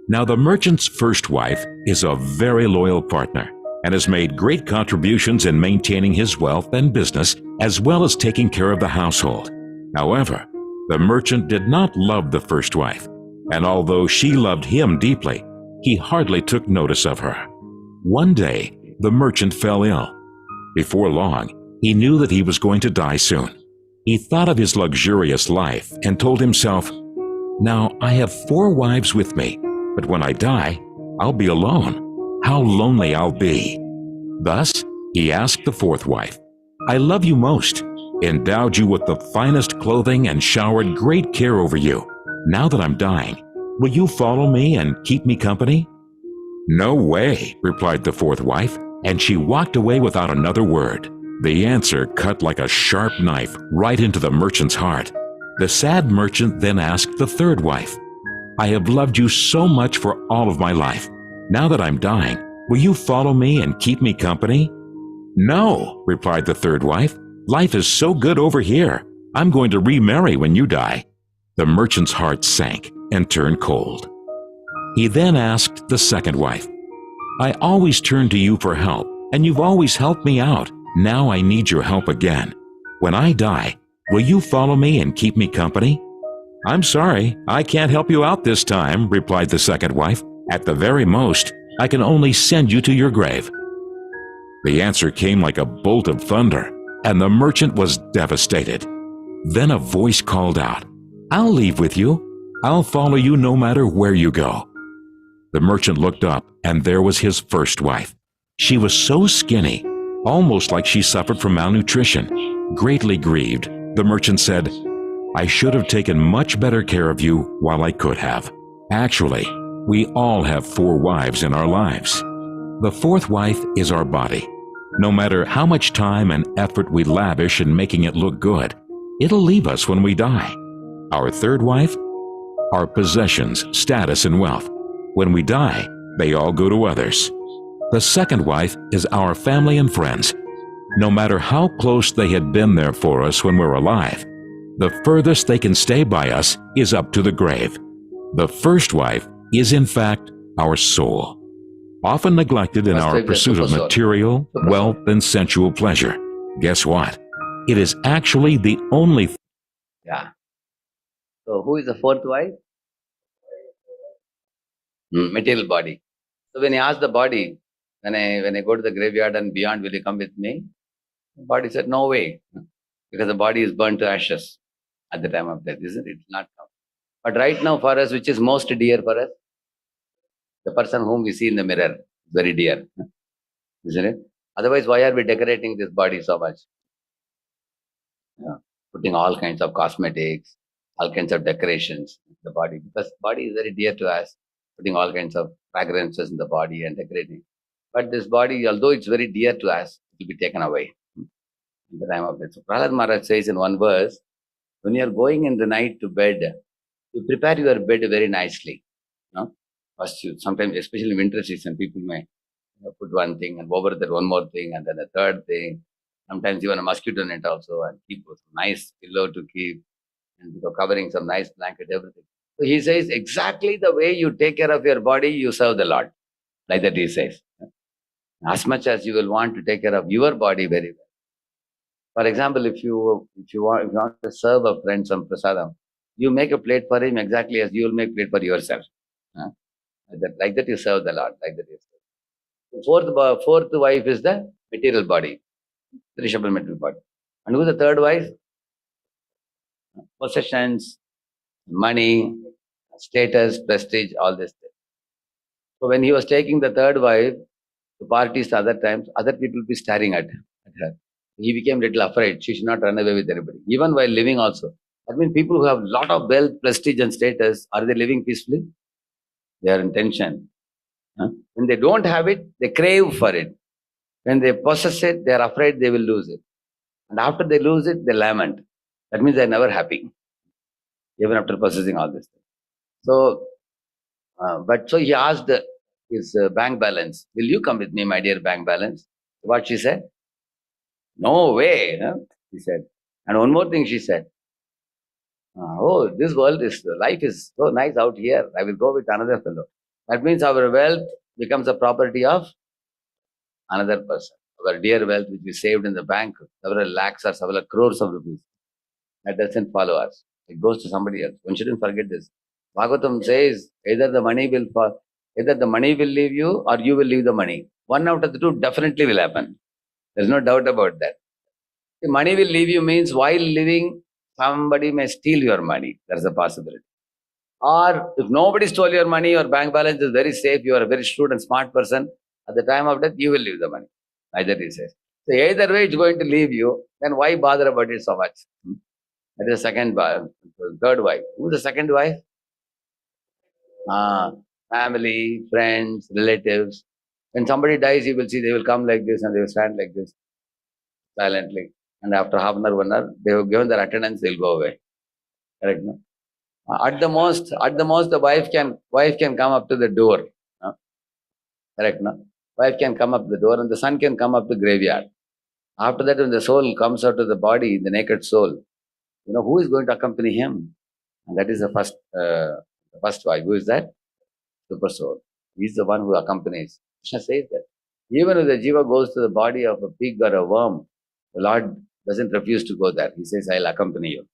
Now the merchant's 1st wife is a very loyal partner and has made great contributions in maintaining his wealth and business as well as taking care of the household. However, the merchant did not love the 1st wife, and although she loved him deeply, he hardly took notice of her. One day, the merchant fell ill. Before long, he knew that he was going to die soon. He thought of his luxurious life and told himself, "Now I have 4 wives with me, but when I die, I'll be alone. How lonely I'll be." Thus, he asked the 4th wife, "I love you most, endowed you with the finest clothing and showered great care over you. Now that I'm dying, will you follow me and keep me company?" "No way," replied the 4th wife, and she walked away without another word. The answer cut like a sharp knife right into the merchant's heart. The sad merchant then asked the 3rd wife, "I have loved you so much for all of my life. Now that I'm dying, will you follow me and keep me company?" "No," replied the 3rd wife. "Life is so good over here. I'm going to remarry when you die." The merchant's heart sank and turned cold. He then asked the 2nd wife, "I always turn to you for help, and you've always helped me out. Now I need your help again. When I die, will you follow me and keep me company?" "I'm sorry, I can't help you out this time," replied the 2nd wife. "At the very most, I can only send you to your grave." The answer came like a bolt of thunder, and the merchant was devastated. Then a voice called out, "I'll leave with you. I'll follow you no matter where you go." The merchant looked up, and there was his 1st wife. She was so skinny, almost like she suffered from malnutrition. Greatly grieved, the merchant said, "I should have taken much better care of you while I could have." Actually, we all have 4 wives in our lives. The 4th wife is our body. No matter how much time and effort we lavish in making it look good, it'll leave us when we die. Our 3rd wife? Our possessions, status, and wealth. When we die, they all go to others. The 2nd wife is our family and friends. No matter how close they had been there for us when we're alive, the furthest they can stay by us is up to the grave. The 1st wife is in fact our soul, often neglected in our pursuit of material, wealth, and sensual pleasure. Guess what? It is actually the only Yeah. So who is the 4th wife? Material body. So when he asked the body, when I go to the graveyard and beyond, will you come with me? The body said, "No way," because the body is burnt to ashes at the time of death, isn't it? It's not come. But right now for us, which is most dear for us? The person whom we see in the mirror is very dear, isn't it? Otherwise, why are we decorating this body so much? Putting all kinds of cosmetics, all kinds of decorations in the body, because body is very dear to us. Putting all kinds of fragrances in the body and decorating. But this body, although it's very dear to us, it will be taken away in the time of death. So Prahlad Maharaj says in one verse, when you are going in the night to bed, you prepare your bed very nicely. First, sometimes, especially in winter season, people may put one thing and over there one more thing and then a third thing. Sometimes even a mosquito net also, and keep a nice pillow to keep and covering some nice blanket, everything. So he says exactly the way you take care of your body, you serve the Lord. Like that he says. As much as you will want to take care of your body very well. For example, if you want to serve a friend some prasadam, you make a plate for him exactly as you will make plate for yourself. Like that you serve the Lord. Like that you serve. Fourth wife is the material body, perishable material body. And who is the third wife? Possessions, money, status, prestige, all this thing. So when he was taking the third wife, the parties other times, other people be staring at her. He became little afraid. She should not run away with anybody. Even while living also. That means people who have lot of wealth, prestige and status, are they living peacefully? They are in tension. When they don't have it, they crave for it. When they possess it, they are afraid they will lose it. And after they lose it, they lament. That means they are never happy, even after possessing all this. So, but so he asked his bank balance, will you come with me, my dear bank balance? What she said? No way, he said. And one more thing she said, oh, this world life is so nice out here. I will go with another fellow. That means our wealth becomes a property of another person. Our dear wealth, which we saved in the bank, several lakhs or several crores of rupees, that doesn't follow us. It goes to somebody else. One shouldn't forget this. Bhagavatam says either the money will leave you or you will leave the money. One out of the two definitely will happen. There's no doubt about that. The money will leave you means while living, somebody may steal your money. There's a possibility. Or if nobody stole your money, your bank balance is very safe, you are a very shrewd and smart person, at the time of death, you will leave the money. Either he says. So either way, it's going to leave you, then why bother about it so much? That is the third wife. Who is the second wife? Family, friends, relatives. When somebody dies, you will see they will come like this and they will stand like this silently. And after half an hour, 1 hour, they have given their attendance, they'll go away. Correct? No? At the most, the wife can come up to the door. Correct? No? Wife can come up to the door and the son can come up to the graveyard. After that, when the soul comes out of the body, the naked soul, who is going to accompany him? And that is the first wife. Who is that? Super soul. He is the one who accompanies. Krishna says that. Even if the jiva goes to the body of a pig or a worm, the Lord doesn't refuse to go there. He says, I'll accompany you.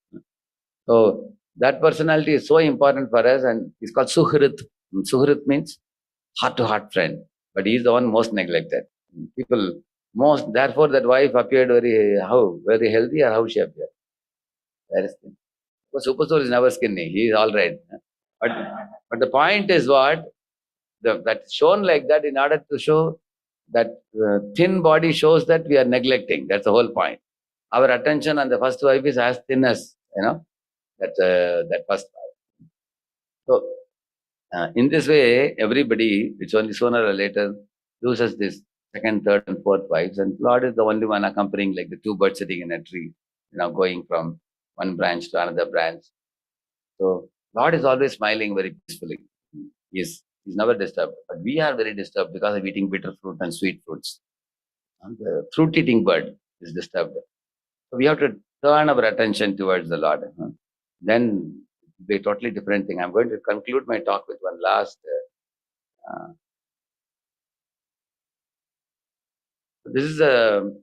So that personality is so important for us and it's called Suhrit. Suhrit means heart-to-heart friend. But he is the one most neglected. Therefore that wife appeared very healthy, or how she appeared? Very skinny. So Super Soul is never skinny. He is all right. But the point is what? That's shown like that in order to show that thin body shows that we are neglecting. That's the whole point. Our attention on the first wife is as thin as, that first wife. So, in this way, everybody, it's only sooner or later, uses this second, third, and fourth wives. And Lord is the only one accompanying, like the two birds sitting in a tree, going from one branch to another branch. So, Lord is always smiling very peacefully. He's never disturbed. But we are very disturbed because of eating bitter fruit and sweet fruits. And the fruit-eating bird is disturbed. So we have to turn our attention towards the Lord. Then it will be a totally different thing. I'm going to conclude my talk with one last. This is the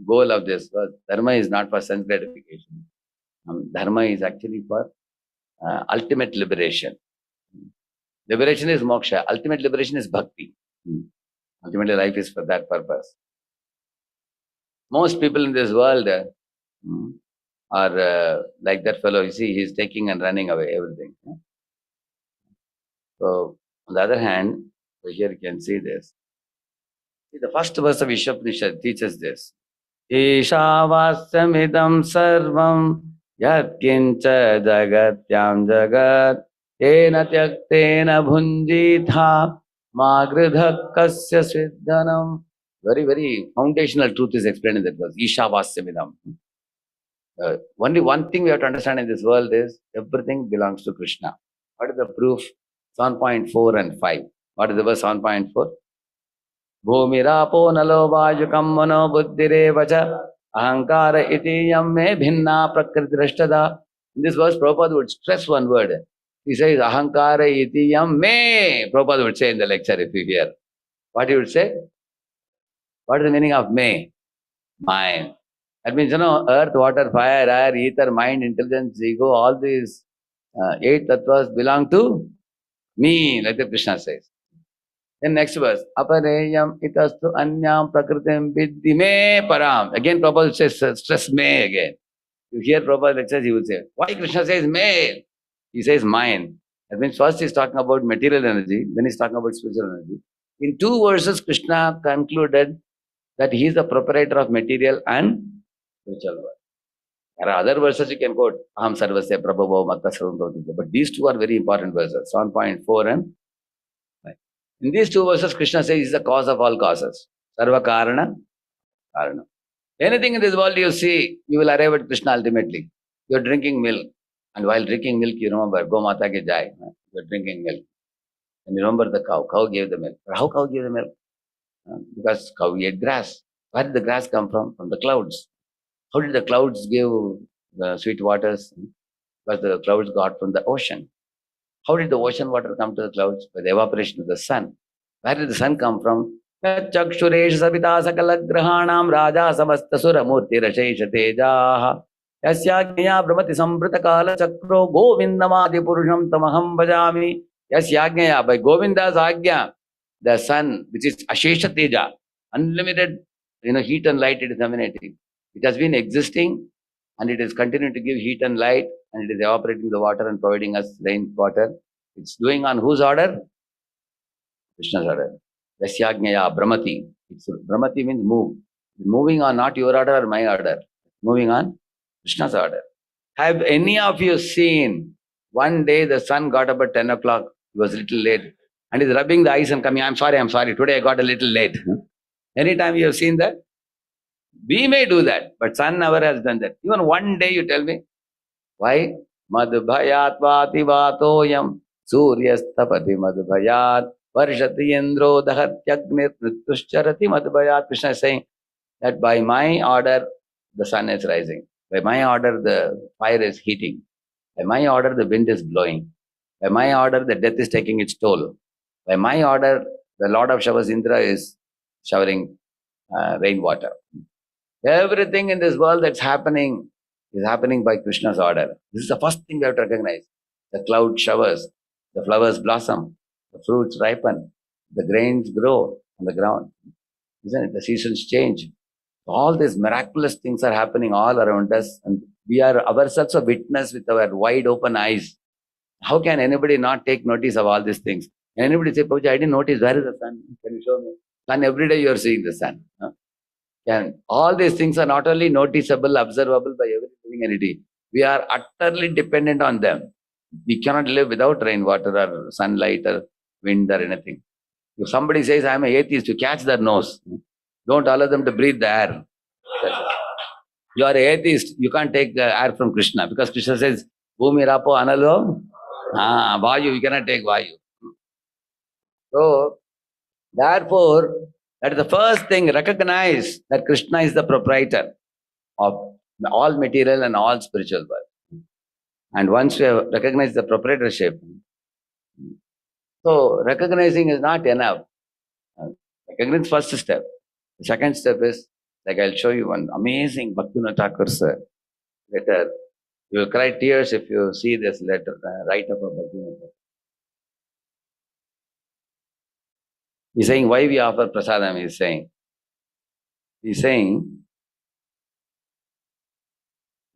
goal of this. Dharma is not for sense gratification. Dharma is actually for ultimate liberation. Liberation is moksha. Ultimate liberation is bhakti. Ultimately, life is for that purpose. Most people in this world are like that fellow. You see, he's taking and running away everything. So, on the other hand, here you can see this. The first verse of Ishopanishad teaches this. Ishavasamidam sarvam yat kincha jagatyam jagat tena tyaktena bhunjitha magridha kasya siddhanam. Very, very foundational truth is explained in that verse. Ishavasamidam. Only one thing we have to understand in this world is everything belongs to Krishna. What is the proof? 7.4 and 5. What is the verse 7.4? Bhumirapo nalo vajukam mano buddhirevacha ahankara iti yam me bhinna prakritirashtada. In this verse, Prabhupada would stress one word. He says, ahankara iti yam me. Prabhupada would say in the lecture, if you hear. What he would say? What is the meaning of me? Mine. That means, earth, water, fire, air, ether, mind, intelligence, ego, all these 8 tattvas belong to me, like the Krishna says. Then next verse, apareyam itastu anyam prakritim vidhi me param. Again, Prabhupada says, stress me again. You hear Prabhupada lectures, he will say, why Krishna says me? He says mine. That means first he's talking about material energy, then he's talking about spiritual energy. In 2 verses, Krishna concluded that he is the proprietor of material and spiritual world. There are other verses you can quote, aham sarvasya prabhavo matta sarvam. But these 2 are very important verses, 7.4 and 5. In these 2 verses, Krishna says he is the cause of all causes. Sarva karana, karana. Anything in this world you see, you will arrive at Krishna ultimately. You are drinking milk. And while drinking milk, you remember, Go Mata ki jai. You are drinking milk. And you remember the cow. Cow gave the milk. How cow gave the milk? Because cow ate grass. Where did the grass come from? From the clouds. How did the clouds give the sweet waters? Because the clouds got from the ocean. How did the ocean water come to the clouds? By the evaporation of the sun. Where did the sun come from? Chakshuresh sabita sakala grahanam raja samastasura murti rashesha tejaha yasyagnya brahmati sambrita kala chakro govindamadi purusham tamaham bhajami. Yasyagnya, by Govinda's agya, the sun, which is ashesha teja, unlimited heat and light it is emanating. It has been existing and it is continuing to give heat and light, and it is evaporating the water and providing us rain water. It's doing on whose order? Krishna's order. Yasyagnyaya Brahmati. Brahmati means move. Moving on not your order or my order. Moving on Krishna's order. Have any of you seen one day the sun got up at 10 o'clock, he was a little late, and he's rubbing the eyes and coming, I'm sorry, today I got a little late. Anytime you have seen that? We may do that, but sun never has done that. Even one day you tell me. Why? Madhbhayat vati vatoyam suryastapati madhbhayat varshati yendro dahatyagnir nitushcharati madhbhayat. Krishna is saying that by my order the sun is rising. By my order the fire is heating. By my order the wind is blowing. By my order the death is taking its toll. By my order the Lord of showers Indra is showering rainwater. Everything in this world that's happening is happening by Krishna's order. This is the first thing we have to recognize. The cloud showers, the flowers blossom, the fruits ripen, the grains grow on the ground. Isn't it? The seasons change. All these miraculous things are happening all around us, and we are ourselves a witness with our wide open eyes. How can anybody not take notice of all these things? Can anybody say, Prabhuji, I didn't notice, where is the sun? Can you show me? Sun, every day you are seeing the sun. All these things are not only noticeable, observable by every living entity. We are utterly dependent on them. We cannot live without rainwater or sunlight or wind or anything. If somebody says, I am an atheist, you catch their nose. Don't allow them to breathe the air. You are an atheist, you can't take the air from Krishna, because Krishna says, Bhumi Rapo Analo, Vayu, you cannot take Vayu. So, therefore, that is the first thing, recognize that Krishna is the proprietor of all material and all spiritual world. And once we have recognized the proprietorship, so recognizing is not enough. Recognize the first step. The second step is, like I'll show you one amazing Bhaktivinoda Thakur's letter. You will cry tears if you see this letter, write-up of Bhaktivinoda. He's saying, why we offer prasadam, he's saying,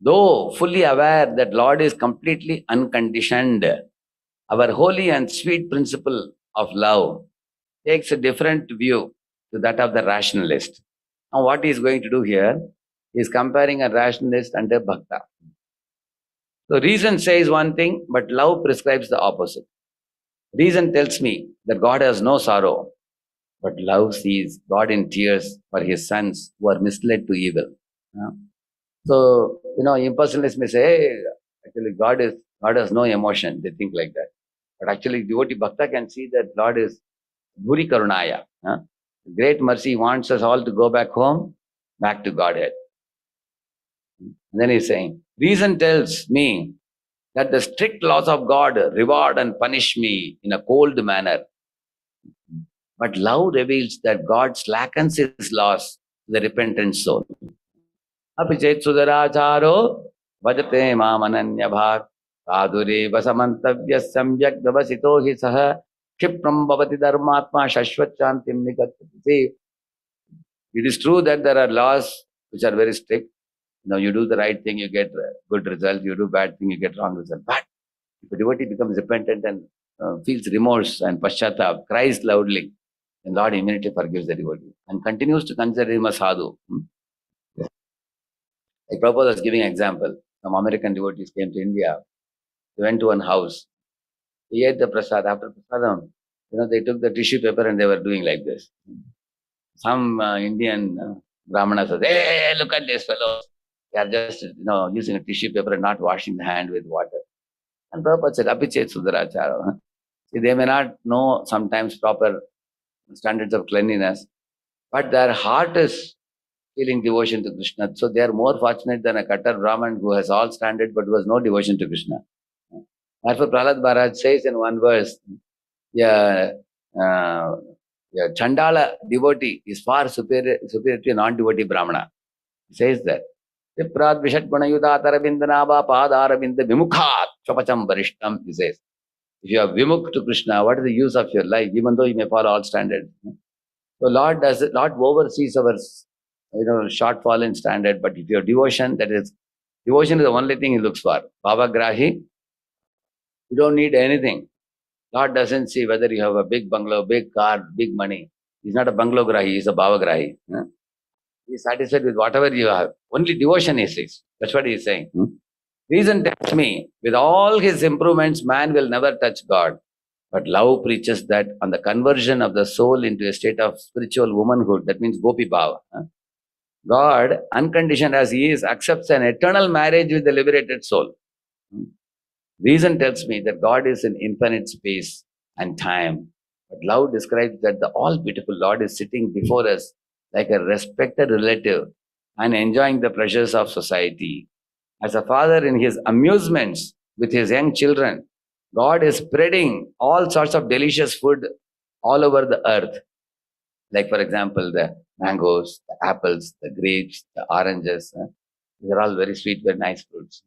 though fully aware that Lord is completely unconditioned, our holy and sweet principle of love takes a different view to that of the rationalist. Now what he is going to do here is comparing a rationalist and a bhakta. So reason says one thing, but love prescribes the opposite. Reason tells me that God has no sorrow, but love sees God in tears for his sons who are misled to evil. So, impersonalists may say, hey, actually God has no emotion. They think like that. But actually, devotee bhakta can see that Lord is Bhuri Karunaya. Great mercy wants us all to go back home, back to Godhead. And then he's saying, reason tells me that the strict laws of God reward and punish me in a cold manner. But love reveals that God slackens his laws to the repentant soul. Apichet sudaracharo vajate mamananya bhak sadure vasamantavya samyak davasito hi saha kshipram bhavati dharmatma shashvachantim nigatati. See, it is true that there are laws which are very strict. You do the right thing, you get good result. You do bad thing, you get wrong result. But if a devotee becomes repentant and feels remorse and paschatap, cries loudly, then Lord immediately forgives the devotee and continues to consider him a sadhu. Like Prabhupada was giving an example. Some American devotees came to India. They went to one house. They ate the prasad. After prasadam, they took the tissue paper and they were doing like this. Some Indian Brahmana said, hey, look at this fellow. They are just, using a tissue paper and not washing the hand with water. And Prabhupada said, Apichet Sudarachara. See, they may not know sometimes proper standards of cleanliness, but their heart is feeling devotion to Krishna. So they are more fortunate than a Kattar Brahman who has all standards but who has no devotion to Krishna. Therefore, Prahlad Maharaj says in one verse, Chandala devotee is far superior to a non-devotee Brahmana. He says that. Viprad Vishat Gunayudat Arabindanaba Pad Arabinda Vimukhat Chapacham Varishtam, he says. If you are vimukh to Krishna, what is the use of your life, even though you may follow all standards? So Lord oversees our shortfall in standard, but if your devotion is the only thing he looks for. Baba Grahi, you don't need anything. Lord doesn't see whether you have a big bungalow, big car, big money. He's not a bungalow Grahi, he's a Baba Grahi. He's satisfied with whatever you have. Only devotion he sees. That's what he's saying. Reason tells me, with all his improvements, man will never touch God. But love preaches that on the conversion of the soul into a state of spiritual womanhood, that means Gopi Bhava. God, unconditioned as he is, accepts an eternal marriage with the liberated soul. Reason tells me that God is in infinite space and time. But love describes that the all-beautiful Lord is sitting before us like a respected relative and enjoying the pleasures of society. As a father in his amusements with his young children, God is spreading all sorts of delicious food all over the earth. Like, for example, the mangoes, the apples, the grapes, the oranges. These are all very sweet, very nice fruits.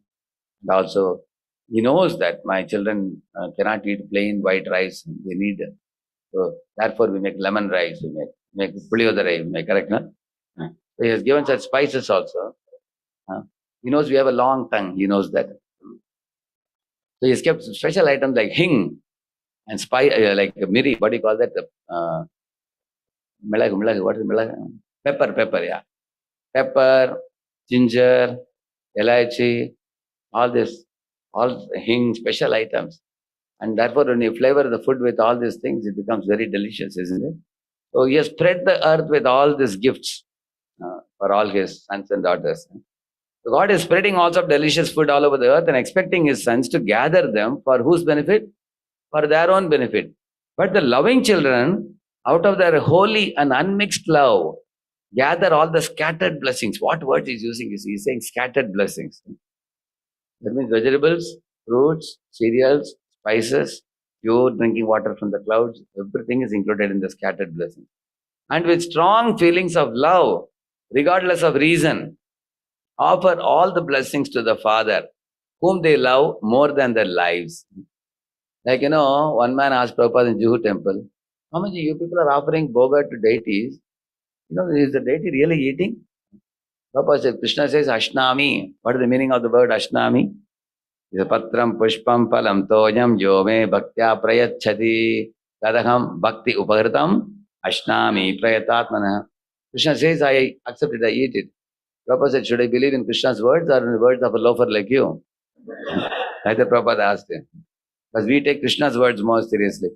And also, he knows that my children cannot eat plain white rice. They need it. So, therefore, we make lemon rice, we make puliyodara, we make, correct? No? So, he has given such spices also. He knows we have a long tongue. He knows that. So, he has kept special items like hing and spice, like miri, what do you call that? Milag, what is milag? Pepper, yeah. Pepper, ginger, elaichi, all hing, special items. And therefore, when you flavor the food with all these things, it becomes very delicious, isn't it? So he has spread the earth with all these gifts for all his sons and daughters. So God is spreading all sorts of delicious food all over the earth and expecting his sons to gather them for whose benefit? For their own benefit. But the loving children, out of their holy and unmixed love, gather all the scattered blessings. What word he's using is he's saying scattered blessings. That means vegetables, fruits, cereals, spices, pure drinking water from the clouds, everything is included in the scattered blessings. And with strong feelings of love, regardless of reason, offer all the blessings to the Father, whom they love more than their lives. Like, one man asked Prabhupada in Juhu temple, how much you people are offering bhoga to deities? Is the deity really eating? Prabhupada said, Krishna says, Ashnami. What is the meaning of the word Ashnami? It's patram pushpam palam toyam yome bhaktya prayachati tadaham bhakti upahritam Ashnami prayatatmana. Krishna says, I accept it, I eat it. Prabhupada said, should I believe in Krishna's words or in the words of a loafer like you? Neither Prabhupada asked him. Because we take Krishna's words more seriously.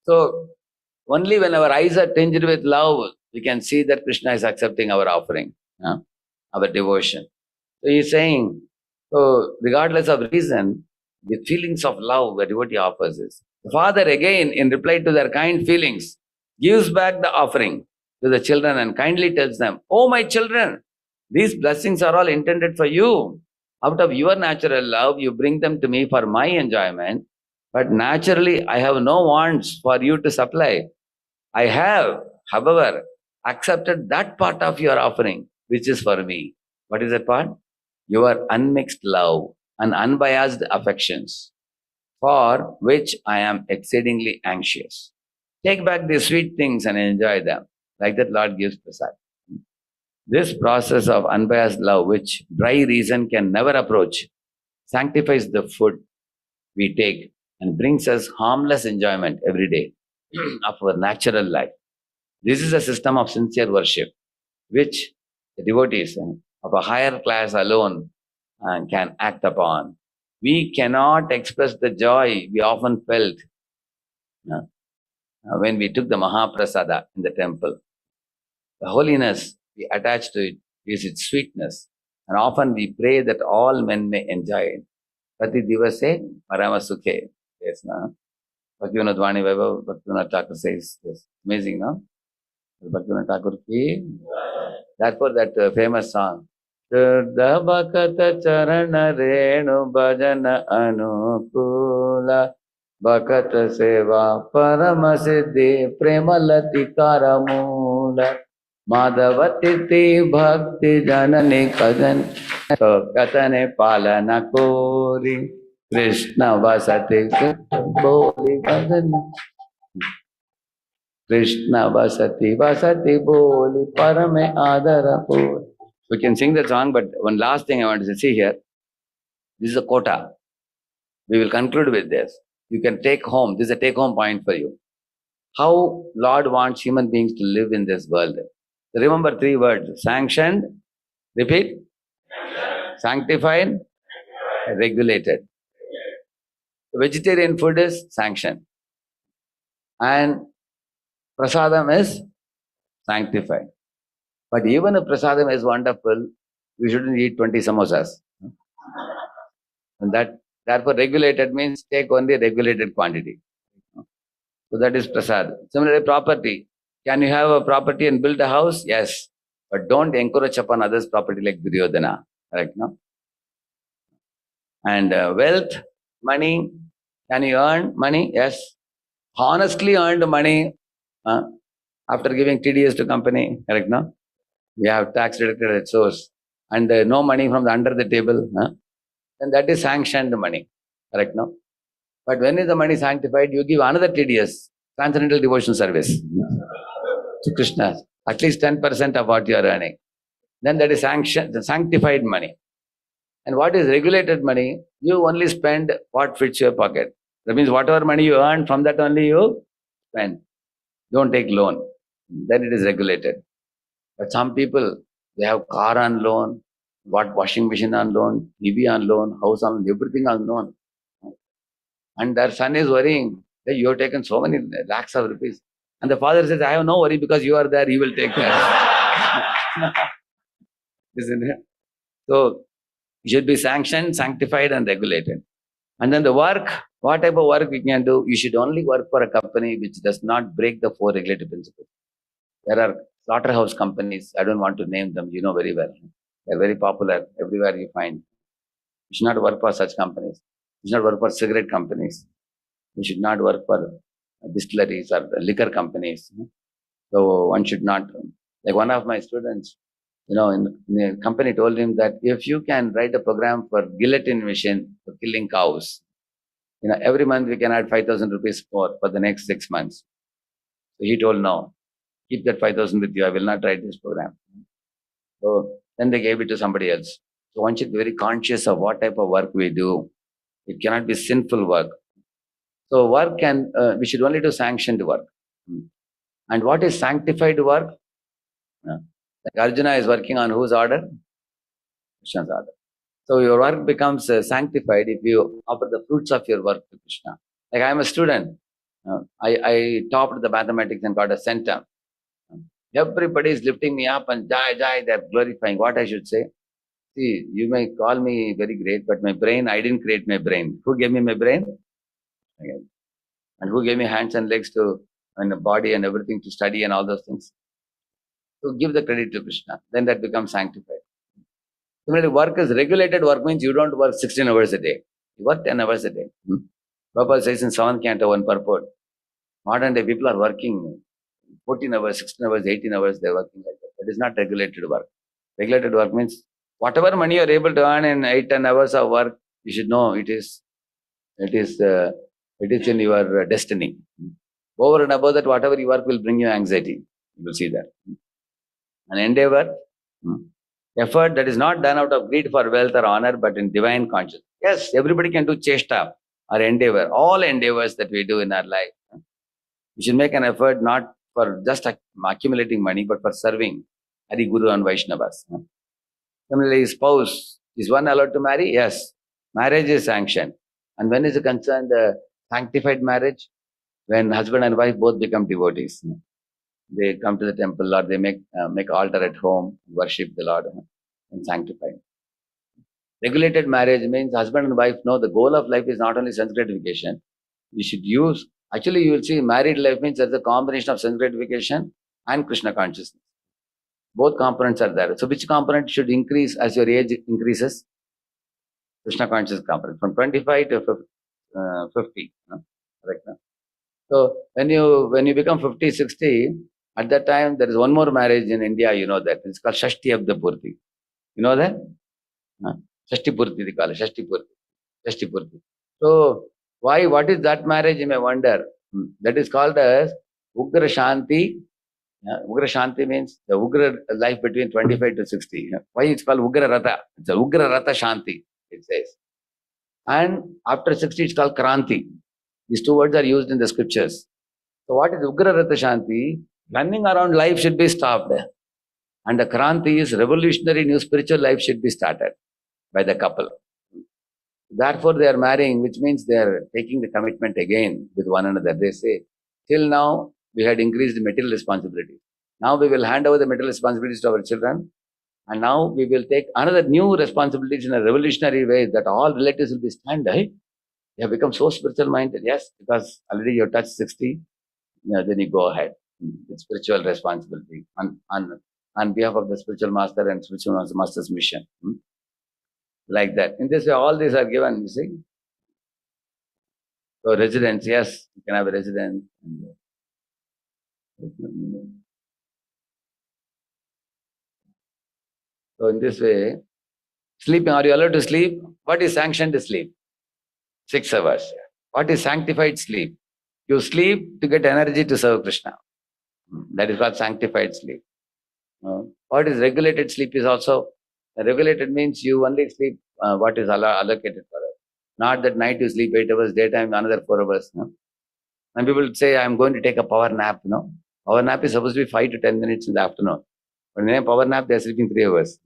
So, only when our eyes are tinged with love, we can see that Krishna is accepting our offering, our devotion. So he is saying, so regardless of reason, the feelings of love the devotee offers is. The father again, in reply to their kind feelings, gives back the offering to the children and kindly tells them, oh my children, these blessings are all intended for you. Out of your natural love, you bring them to me for my enjoyment. But naturally, I have no wants for you to supply. I have, however, accepted that part of your offering, which is for me. What is that part? Your unmixed love and unbiased affections, for which I am exceedingly anxious. Take back these sweet things and enjoy them. Like that, Lord gives prasad. This process of unbiased love, which dry reason can never approach, sanctifies the food we take and brings us harmless enjoyment every day of our natural life. This is a system of sincere worship, which the devotees of a higher class alone can act upon. We cannot express the joy we often felt when we took the Mahaprasada in the temple. The holiness we attach to it is its sweetness, and often we pray that all men may enjoy it. Prati divase parama sukhe. Yes, no? Bhaktivinoda Vani Vaibhav, Bhaktivinoda Thakur says this. Amazing, no? Bhaktivinoda Thakur ki. Therefore, that famous song, Shuddha Bhakata Charana Renu Bhajana Anukula Bhakata Seva Parama Siddhi Premalati Karamula Madhavatiti Bhakti Janani Kadan Katane Palana Kori Krishna Vasati Boli Bhajana Krishna Vasati Boli Parame Adara Puri. We can sing the song, but one last thing I want to see here. This is a quota. We will conclude with this. You can take home. This is a take-home point for you. How Lord wants human beings to live in this world. So remember 3 words. Sanctioned, repeat. Sanctified, regulated. The vegetarian food is sanctioned. And prasadam is sanctified. But even if prasadam is wonderful, we shouldn't eat 20 samosas. And that, therefore, regulated means take only regulated quantity. So that is prasad. Similarly, property. Can you have a property and build a house? Yes. But don't encourage upon others' property like Duryodhana. Correct, no? And wealth, money. Can you earn money? Yes. Honestly earned money after giving TDS to company. Correct, no? We have tax deducted at source. And no money from the under the table. Then that is sanctioned money. Correct, no? But when is the money sanctified? You give another TDS, Transcendental Devotion Service, to Krishna. At least 10% of what you are earning. Then that is sanctified money. And what is regulated money? You only spend what fits your pocket. That means whatever money you earn, from that only you spend. Don't take loan. Then it is regulated. But some people, they have car on loan, got washing machine on loan, TV on loan, house on loan, everything on loan. And their son is worrying that you have taken so many lakhs of rupees. And the father says, I have no worry because you are there, he will take care. Isn't it? So, it should be sanctioned, sanctified and regulated. And then the work, what type of work we can do? You should only work for a company which does not break the 4 regulative principles. There are slaughterhouse companies, I don't want to name them, you know very well. They're very popular everywhere you find. You should not work for such companies. You should not work for cigarette companies. You should not work for distilleries or liquor companies. So one should not, like one of my students, in the company told him that if you can write a program for guillotine machine for killing cows, every month we can add 5,000 rupees for the next 6 months. So he told, no, keep that 5,000 with you. I will not write this program. So then they gave it to somebody else. So one should be very conscious of what type of work we do. It cannot be sinful work. So work we should only do sanctioned work. And what is sanctified work? Like Arjuna is working on whose order? Krishna's order. So your work becomes sanctified if you offer the fruits of your work to Krishna. Like I am a student. I topped the mathematics and got a centum. Everybody is lifting me up and jai, jai, they're glorifying. What I should say? See, you may call me very great, but my brain, I didn't create my brain. Who gave me my brain? Again. And who gave me hands and legs to, and a body and everything to study and all those things? So give the credit to Krishna. Then that becomes sanctified. Similarly, work is regulated work means you don't work 16 hours a day. You work 10 hours a day. Prabhupada says in 7th canto, one purport. Modern day people are working 14 hours, 16 hours, 18 hours, they're working like that. That is not regulated work. Regulated work means whatever money you're able to earn in 8-10 hours of work, you should know it is in your destiny. Over and above that, whatever you work will bring you anxiety. You will see that. An endeavor, effort that is not done out of greed for wealth or honor, but in divine consciousness. Yes, everybody can do chesta or endeavor. All endeavors that we do in our life. We should make an effort not for just accumulating money, but for serving Hari, Guru and Vaishnavas. Similarly, spouse, is one allowed to marry? Yes. Marriage is sanctioned. And when is it concerned, sanctified marriage? When husband and wife both become devotees. They come to the temple or they make altar at home, worship the Lord and sanctify. Regulated marriage means husband and wife know the goal of life is not only sense gratification. We should use, actually you will see married life means there's a combination of sense gratification and Krishna consciousness. Both components are there. So which component should increase as your age increases? Krishna consciousness component from 25 to 50. Correct. So when you become 50, 60, at that time there is one more marriage in India, you know that. It's called Shashti Abda Purti. You know that? Shashti Purti, they call it. Shashti Purti. So what is that marriage, you may wonder. That is called as Ugra Shanti. Ugra Shanti means the Ugra life between 25 to 60. Why it's called Ugra Ratha? It's a Ugra Ratha Shanti, it says. And after 60, it's called Kranti. These two words are used in the scriptures. So what is Ugra Ratha Shanti? Running around life should be stopped. And the Kranti is revolutionary new spiritual life should be started by the couple. Therefore, they are marrying, which means they are taking the commitment again with one another. They say, till now, we had increased the material responsibility. Now we will hand over the material responsibilities to our children. And now we will take another new responsibilities in a revolutionary way that all relatives will be stand. They have become so spiritual minded. Yes, because already you touched 60, then you go ahead. It's spiritual responsibility on behalf of the spiritual master and spiritual master's mission. Like that. In this way, all these are given, you see. So residence, yes, you can have a residence. So in this way, sleeping, are you allowed to sleep? What is sanctioned to sleep? 6 hours. What is sanctified sleep? You sleep to get energy to serve Krishna. That is called sanctified sleep. What is regulated sleep is also, regulated means you only sleep what is allocated for us. Not that night you sleep 8 hours, daytime another 4 hours. And people say, I'm going to take a power nap. Power nap is supposed to be 5 to 10 minutes in the afternoon. But in a power nap, they are sleeping 3 hours.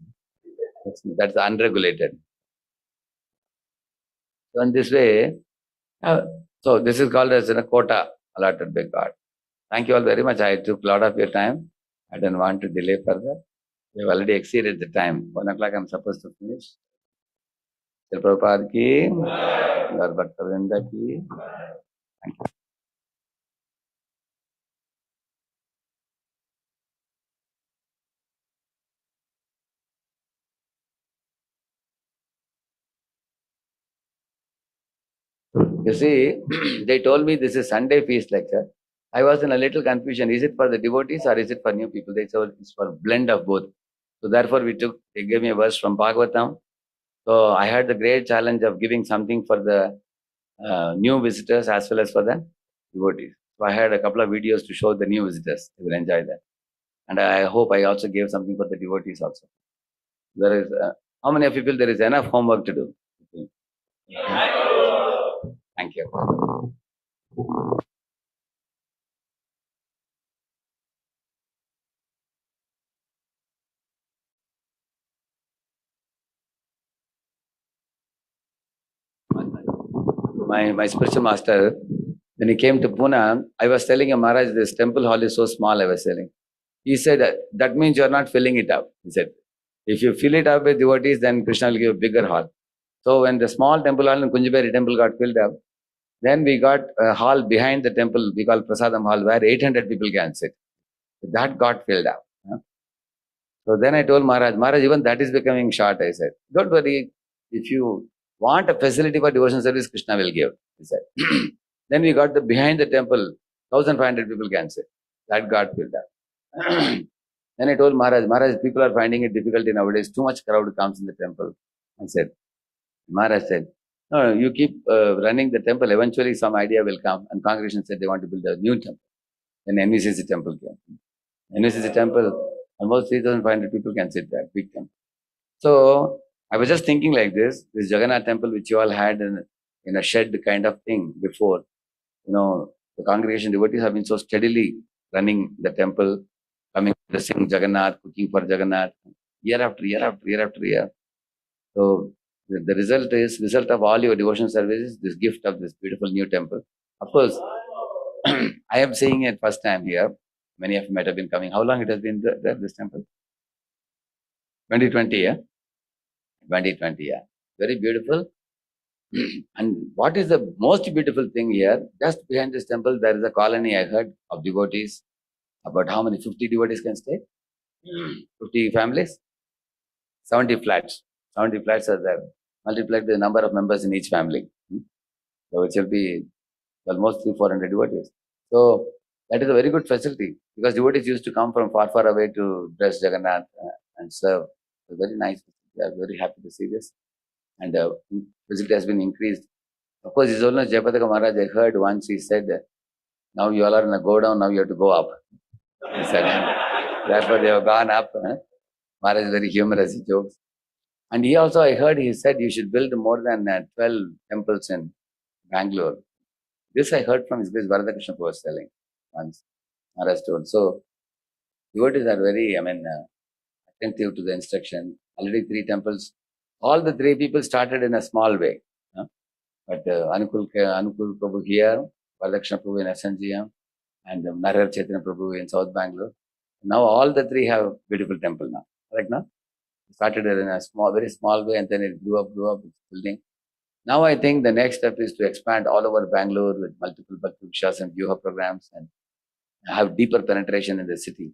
That's unregulated. So in this way, so this is called as a quota allotted by God. Thank you all very much. I took a lot of your time. I don't want to delay further. We have already exceeded the time. 1 o'clock I'm supposed to finish. Srila Prabhupada ki, Lord Bhakta ki. Thank you. You see, they told me this is Sunday feast lecture. I was in a little confusion. Is it for the devotees or is it for new people? They said it's for a blend of both. So therefore they gave me a verse from Bhagavatam. So I had the great challenge of giving something for the new visitors as well as for the devotees. So I had a couple of videos to show the new visitors. They will enjoy that. And I hope I also gave something for the devotees also. There is, how many of you feel there is enough homework to do? Thank you. my spiritual master, when he came to Pune, I was telling him, Maharaj, this temple hall is so small, I was telling. He said, that means you're not filling it up. He said, if you fill it up with devotees, then Krishna will give a bigger hall. So when the small temple hall in Kunjiberi temple got filled up, then we got a hall behind the temple, we call Prasadam Hall, where 800 people can sit. That got filled up. So then I told Maharaj, even that is becoming short, I said. Don't worry, if you want a facility for devotion service, Krishna will give, he said. Then we got the behind the temple, 1,500 people can sit. That got filled up. Then I told Maharaj, people are finding it difficulty nowadays. Too much crowd comes in the temple. I said, Maharaj said, no, you keep running the temple. Eventually some idea will come. And congregation said they want to build a new temple. Then NVCC temple came. NVCC temple, almost 3,500 people can sit there, big temple. So I was just thinking like this Jagannath temple which you all had in a shed kind of thing before, the congregation devotees have been so steadily running the temple, coming to sing Jagannath, cooking for Jagannath, year after year after year after year. So the result of all your devotion services, this gift of this beautiful new temple. Of course, I am seeing it first time here. Many of you might have been coming. How long it has been there, this temple? 2020, yeah? 2020, yeah. Very beautiful. And what is the most beautiful thing here? Just behind this temple, there is a colony, I heard, of devotees. About how many? 50 devotees can stay? 50 families? 70 flats. 70 flats are there. Multiplied the number of members in each family. So it will be almost 300-400 devotees. So that is a very good facility because devotees used to come from far away to bless Jagannath and serve. It's very nice. We are very happy to see this. And the facility has been increased. Of course, His Holiness Jayapadaka Maharaj, I heard once he said, now you all are in a go down, now you have to go up. He said, therefore they have gone up. Maharaj is very humorous, he jokes. And he also, I heard, he said you should build more than 12 temples in Bangalore. This I heard from His Grace Bharata Krishna was telling once. Maharaj told. So, devotees are very, attentive to the instruction. Already 3 temples. All the 3 people started in a small way. But Anukul Prabhu here, Bharata Krishna Prabhu in SNGM, and Narayana Chaitanya Prabhu in South Bangalore. Now all the 3 have beautiful temple now. Correct now? Started in a very small way and then it grew up building. Now I think the next step is to expand all over Bangalore with multiple Bhakti Vikshas and Vyuha programs and have deeper penetration in the city.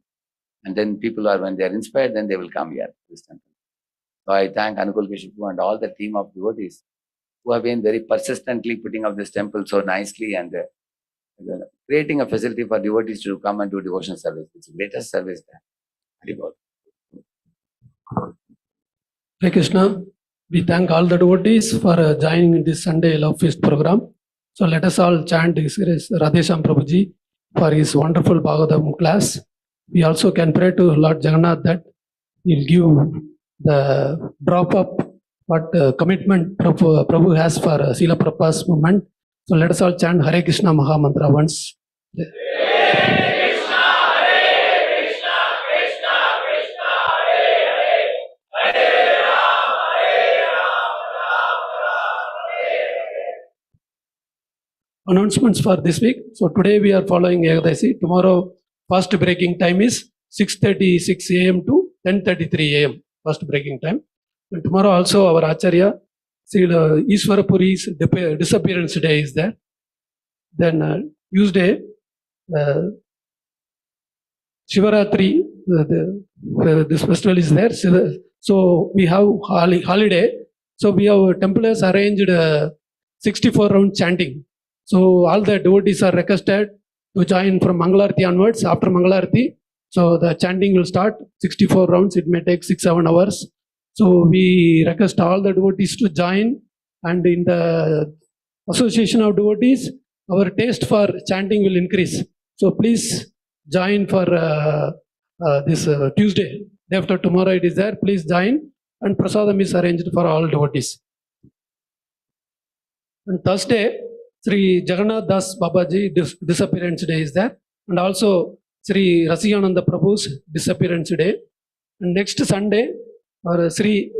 And then people are, when they are inspired, then they will come here to this temple. So I thank Anukul Keshavu and all the team of devotees who have been very persistently putting up this temple so nicely and creating a facility for devotees to come and do devotion service. It's the greatest service there. Hare Krishna, we thank all the devotees for joining this Sunday Love Feast program. So let us all chant His Grace Radheshyam Prabhuji for his wonderful Bhagavatam class. We also can pray to Lord Jagannath that He'll give the drop-up commitment Prabhu has for Srila Prabhupada's movement. So let us all chant Hare Krishna Maha Mantra once. Announcements for this week. So today we are following Ekadasi. Tomorrow fast breaking time is 6:36 a.m. to 10:33 a.m. Fast breaking time. And tomorrow also our Acharya, Srila Ishwarapuri's disappearance day is there. Then Tuesday, Shivaratri, this festival is there. So we have holiday. So we have temple has arranged 64 round chanting. So all the devotees are requested to join from Mangalarti onwards. After Mangalarti, so the chanting will start 64 rounds. It may take 6-7 hours. So we request all the devotees to join. And in the association of devotees, our taste for chanting will increase. So please join for this Tuesday. Day after tomorrow it is there. Please join. And prasadam is arranged for all devotees. And Thursday, Sri Jagannath Das Babaji disappearance day is there, and also Sri Rasikananda Prabhu's disappearance day. And next Sunday, Sri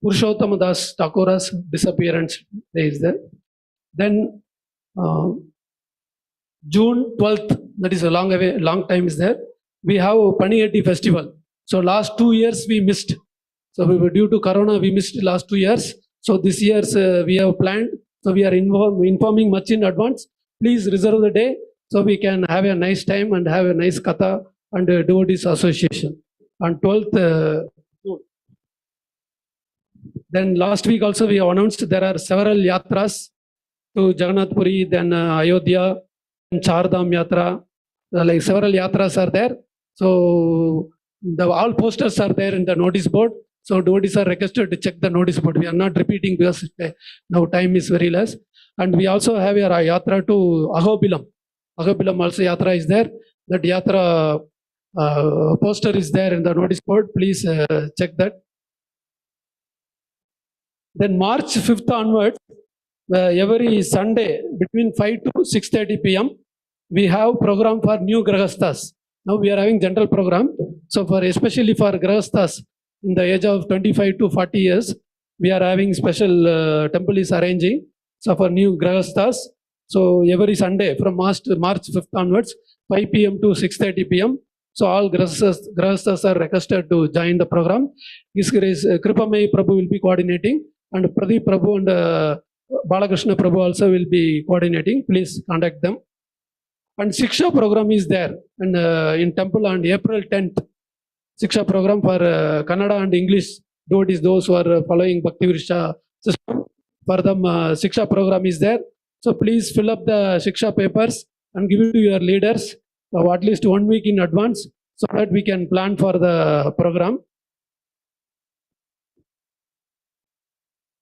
Purushottam Das Thakur's disappearance day is there. Then June 12th, that is a long time is there. We have Paniyatti festival. So last 2 years we missed. So we were due to Corona, we missed last 2 years. So this year's we have planned. So we are informing much in advance. Please reserve the day so we can have a nice time and have a nice katha and devotees association on 12th June. Then last week also we have announced there are several yatras to Jagannath Puri, then Ayodhya, and Chardham Yatra. Like several yatras are there. So all posters are there in the notice board. So devotees are requested to check the notice board. We are not repeating because now time is very less. And we also have a yatra to Ahobilam. Ahobilam also yatra is there. That yatra poster is there in the notice board. Please check that. Then March 5th onwards, every Sunday between 5 to 6:30 p.m. we have program for new Grahasthas. Now we are having general program. So especially for Grahasthas in the age of 25 to 40 years, we are having special temple is arranging. So for new Grahasthas, so every Sunday from March 5th onwards, 5 p.m. to 6:30 p.m. So all Grahasthas are requested to join the program. Kripamay Prabhu will be coordinating, and Pradeep Prabhu and Balakrishna Prabhu also will be coordinating. Please contact them. And Shiksha program is there, and in temple on April 10th. Shiksha program for Kannada and English devotees, those who are following Bhakti Virsha system. For them, Shiksha program is there. So please fill up the Shiksha papers and give it to your leaders at least 1 week in advance so that we can plan for the program.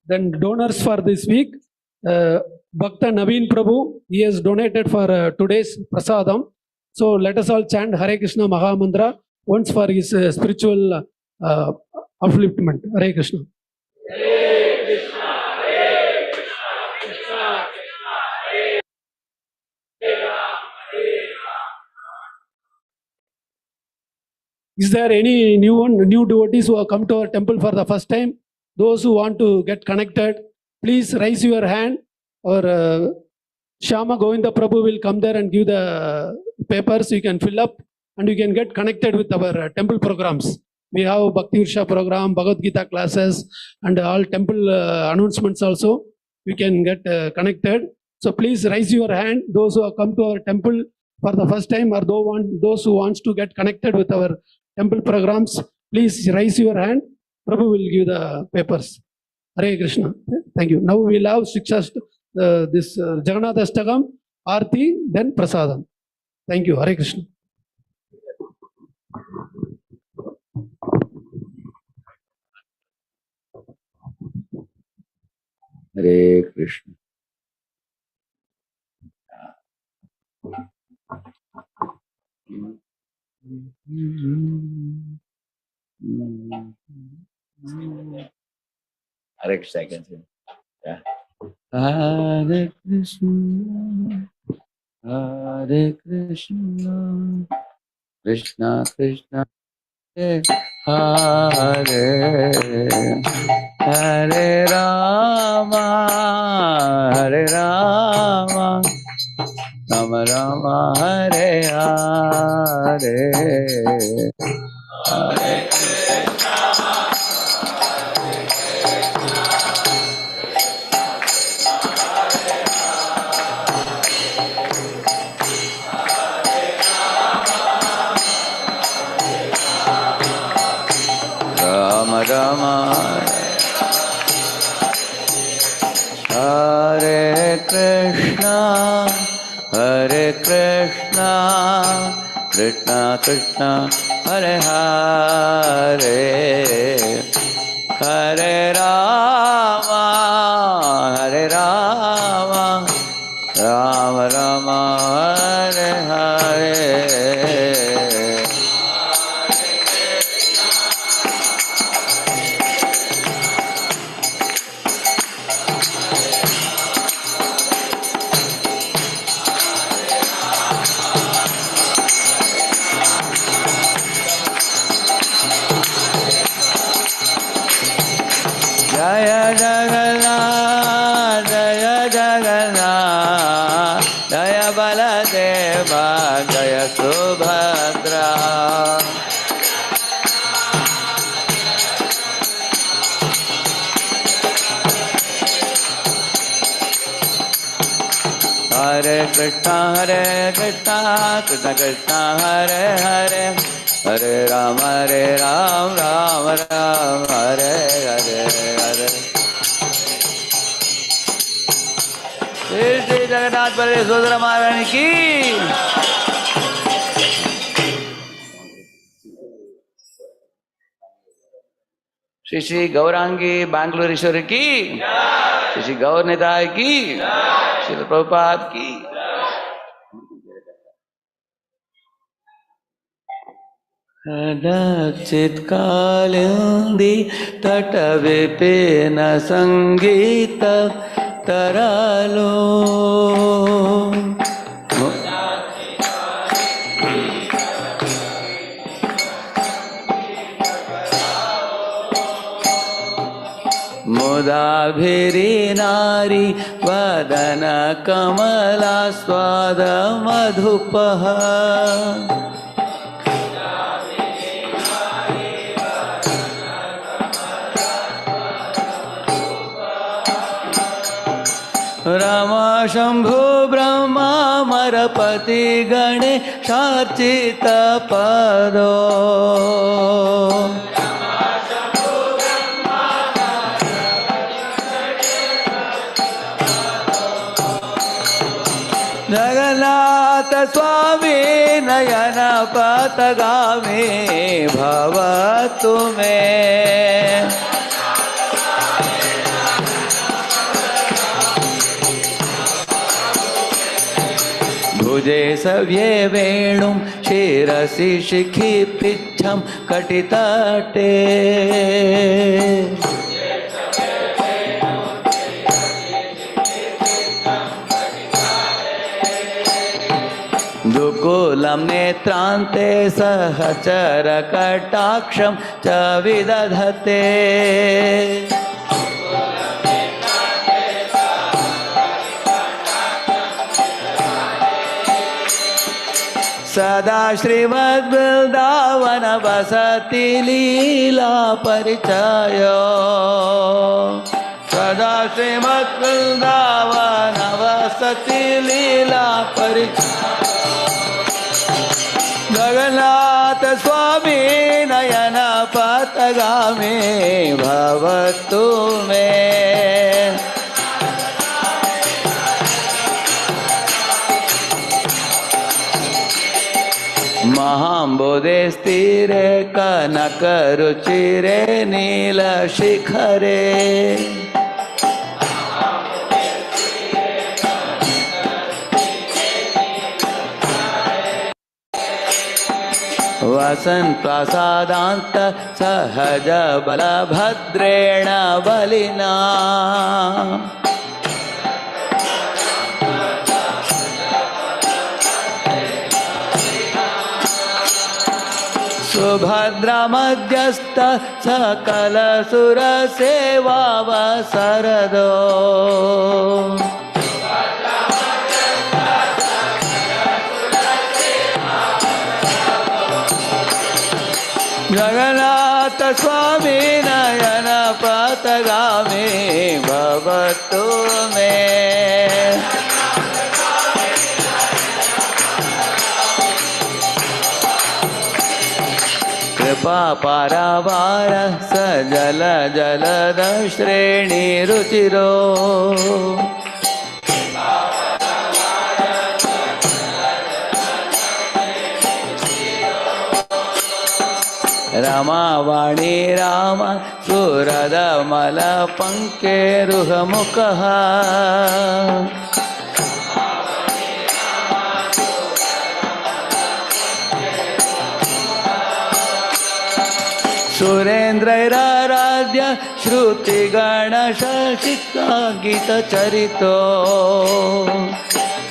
Then donors for this week, Bhakta Naveen Prabhu, he has donated for today's prasadam. So let us all chant Hare Krishna Mahamantra once for his spiritual upliftment. Hare Krishna. Hare Krishna, Hare Krishna, Krishna Krishna, Hare Ram, Hare Ram. Is there any new devotees who have come to our temple for the first time? Those who want to get connected, please raise your hand, or Shyama Govinda Prabhu will come there and give the papers you can fill up, and you can get connected with our temple programs. We have Bhakti Virsha program, Bhagavad Gita classes, and all temple announcements also. You can get connected. So please raise your hand, those who have come to our temple for the first time, or those who wants to get connected with our temple programs, please raise your hand. Prabhu will give the papers. Hare Krishna. Thank you. Now we will have this Jagannath Astakam, Aarti, then Prasadam. Thank you. Hare Krishna. Hare Krishna. Hare Krishna, I can say. Yeah. Hare Krishna, Hare Krishna, Krishna Krishna, Hare Hare Rama, Hare Rama, Rama Rama, Hare Hare. Hare Krishna, Rama Rama, Hare Krishna, Hare Krishna, Krishna Krishna, Hare Hare, Hare Rama, Hare Rama, Rama Rama, Hare Hare. Jaya Hare Krishna Krishna Krishna Hare Hare Hare Ram Ram Ram Hare Hare Hare Shri Jagannath Baladev Sodara Maharani ki Shri Shri Gaurangi Bangalore ki Shri Shri Gaur Nitai ki Shri Prabhupada ki Chitkalindi Tata Vipena Sangita Taralo Mudabhiri Nari Vadana Kamala Swada Madhupaha Rama Shambhu Brahma Marapati Ganeshachita Pado Jagannath Swami Nayana Patagami Bhavatu me Bhuje savye venum shirasi shikhi pichham katitate Dukulam netrante sahachara kataksham cha vidadhate Sada Srimad Vrindavana Vasati Leela Parichayo Sada Srimad Vrindavana Vasati Leela Parichayo Jagannath Swami Nayana Patagami Bhavatu me Mahambodhe stire kanakaruchire nila shikhare Vasan prasadanta sahaja balabhadrena balina Subhadra madhyastha sakala sura seva vasarado Jagannath Swami Nayana Patagami Bhavatu me Kripa Paravara Sajala Jalada Shreni Ruchiro Rama Vani Rama Surada Mala Panke Ruha Mukha Surendra Radhya Shruti Gana Shashika Gita Charito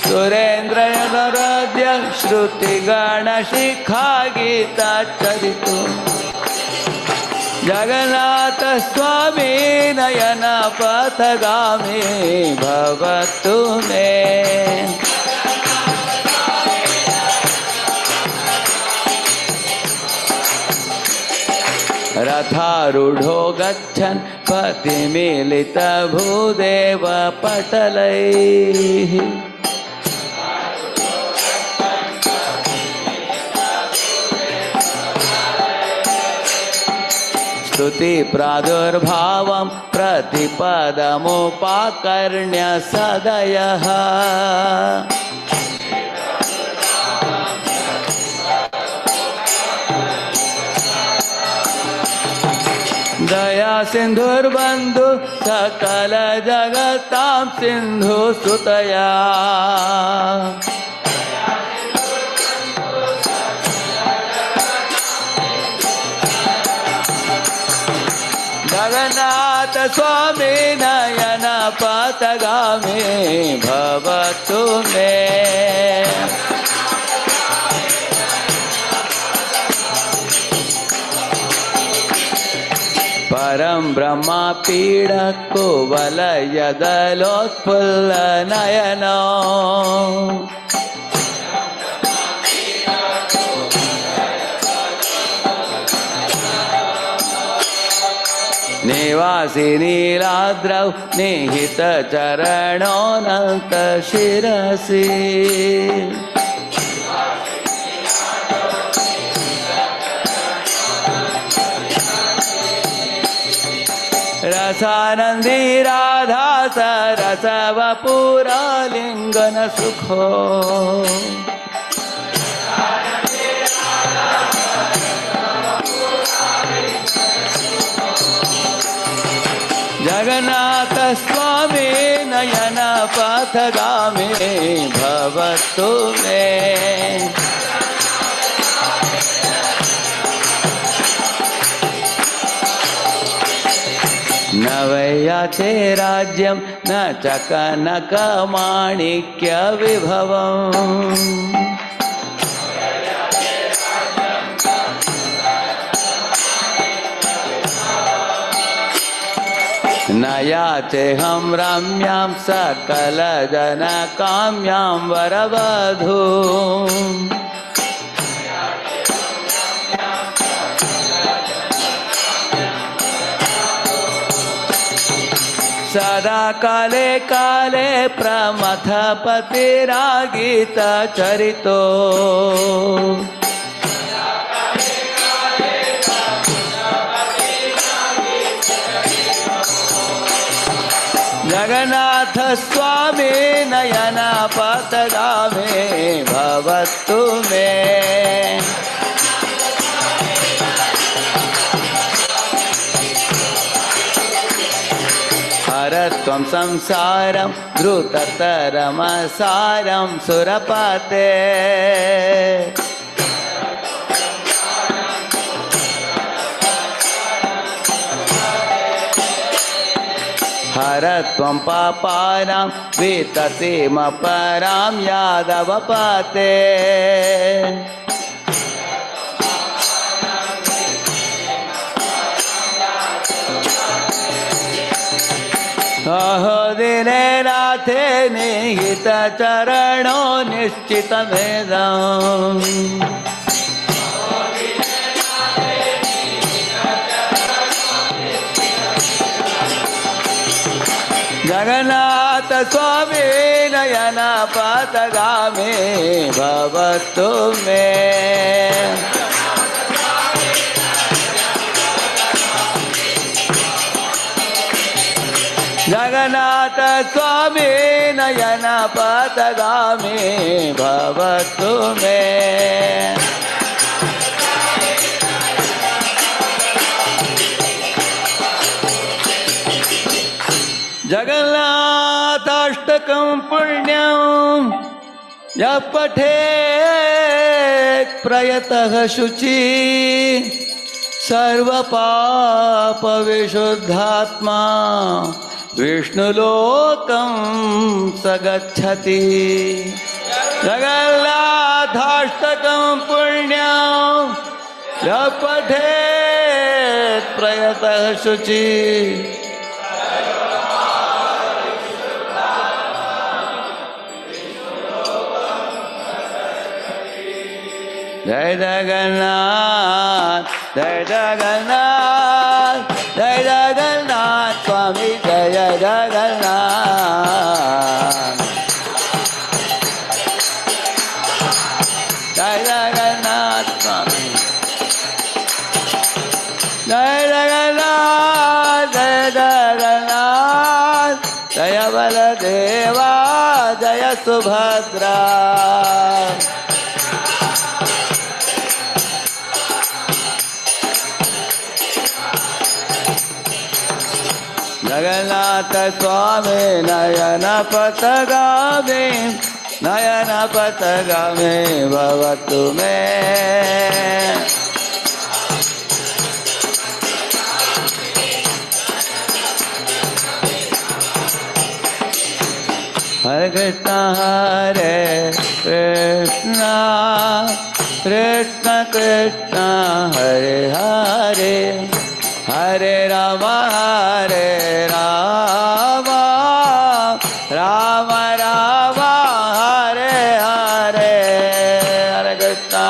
Surendra Radhya Shruti Gana Shikha Gita Charito Jagannath Swami Nayana Patagami Bhavatu me Ratharudho gachan patimilita bhudeva patalai स्तुति प्रादुर्भावं प्रतिपदमुपाकर्ण्य सदयः दया सिंधुर्बंधु सकल जगतां सिंधु सुतया जगन्नाथ स्वामी नयन पथगामी भवतु मे परम ब्रह्मा पीडक कुवल यदलोत्फुल्ल नयनो निवासी नीलाद्रौ निहित चरणोऽनंत शिरसि रसानंदी राधा सरस वपुर लिंगन सुखो जगन्नाथ स्वामी नयन पथगामी भवतु मे न वैयाचे राज्यं न च कनकमाणिक्य विभवम् न याचेऽहं रम्यां सकल जनकाम्यां वरवधूम् सदा काले काले प्रमथपतिरागीत चरितो जगन्नाथ स्वामी नयन पथगामी भवतु मे हरत्वं संसारं द्रुततरमसारं सुरपते हरत्वं पापानां विततिमपरां यादवपते अहो दिने नाथे निहित चरणो निश्चितमेदम् जगन्नाथ स्वामी नयन पथगामी भवतु मे जगन्नाथ स्वामी नयन पथगामी भवतु मे जगन्नाथाष्टकं पुण्यं यः पठेत् प्रयतः शुचि सर्वपापविशुद्धात्मा विष्णुलोकं स गच्छति जगन्नाथाष्टकं पुण्यं यः पठेत् प्रयतः शुचि जय जगन्नाथ जय जगन्नाथ जय जगन्नाथ स्वामी जय जगन्नाथ जय जगन्नाथ स्वामी जय Jagannath Baladeva Jaya Subhadra. Jagannatha Swami Nayana Patagami Nayana Patagami Bhavatu Me. Hare Krishna Krishna Krishna Hare Hare Hare Rama Rama Rama Hare Hare. Hare Krishna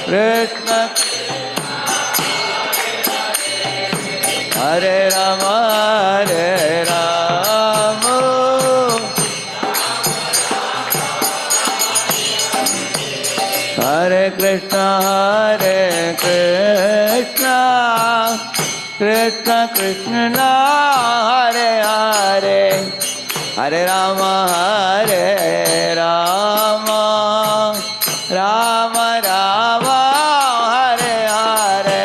Krishna Hare Rama Hare Krishna Krishna Krishna Hare Hare Hare Rama Rama Rama Hare Hare.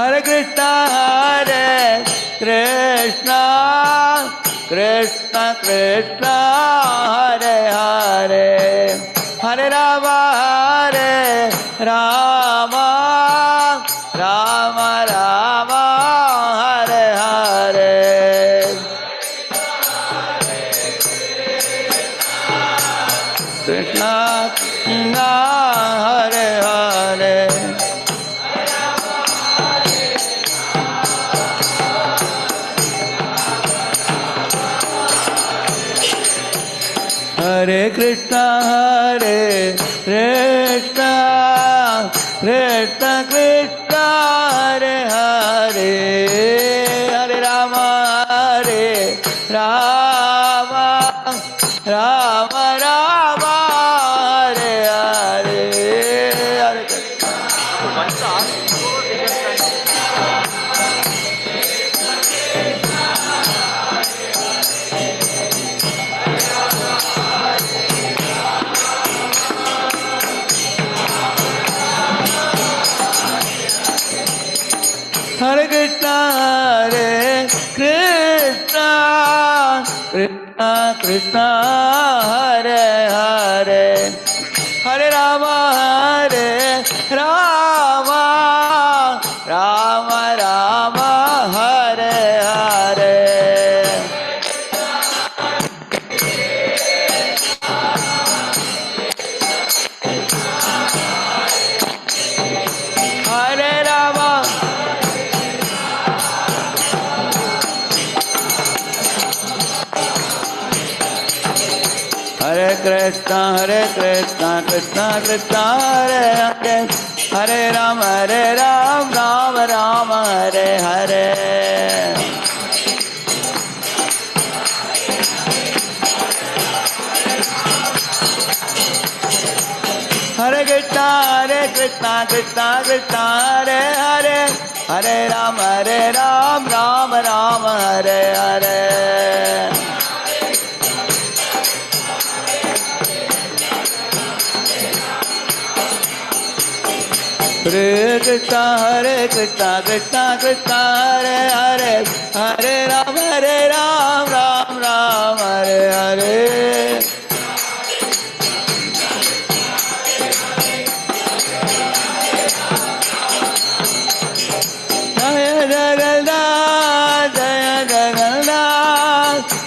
Hare Krishna Hare Krishna Krishna Krishna Hare Hare Hare Rama Rama Rama Rama Hare Hare. Krishna Krishna Hare Hare Hare Krishna Krishna Krishna Hare Hare Hare Rama Rama Rama Rama Hare Hare. Hare Krishna Hare Krishna Krishna Krishna Hare Hare Hare Rama Rama Rama Rama Hare Hare. Hare Rama Hare Krishna Krishna Krishna Hare Hare Hare Rama Rama Rama Hare Hare. Hare Krishna Krishna Krishna Hare Hare Hare Rama Rama Rama Hare Hare. Hare Krishna Krishna Krishna Hare Hare Hare Rama Rama Hare Hare.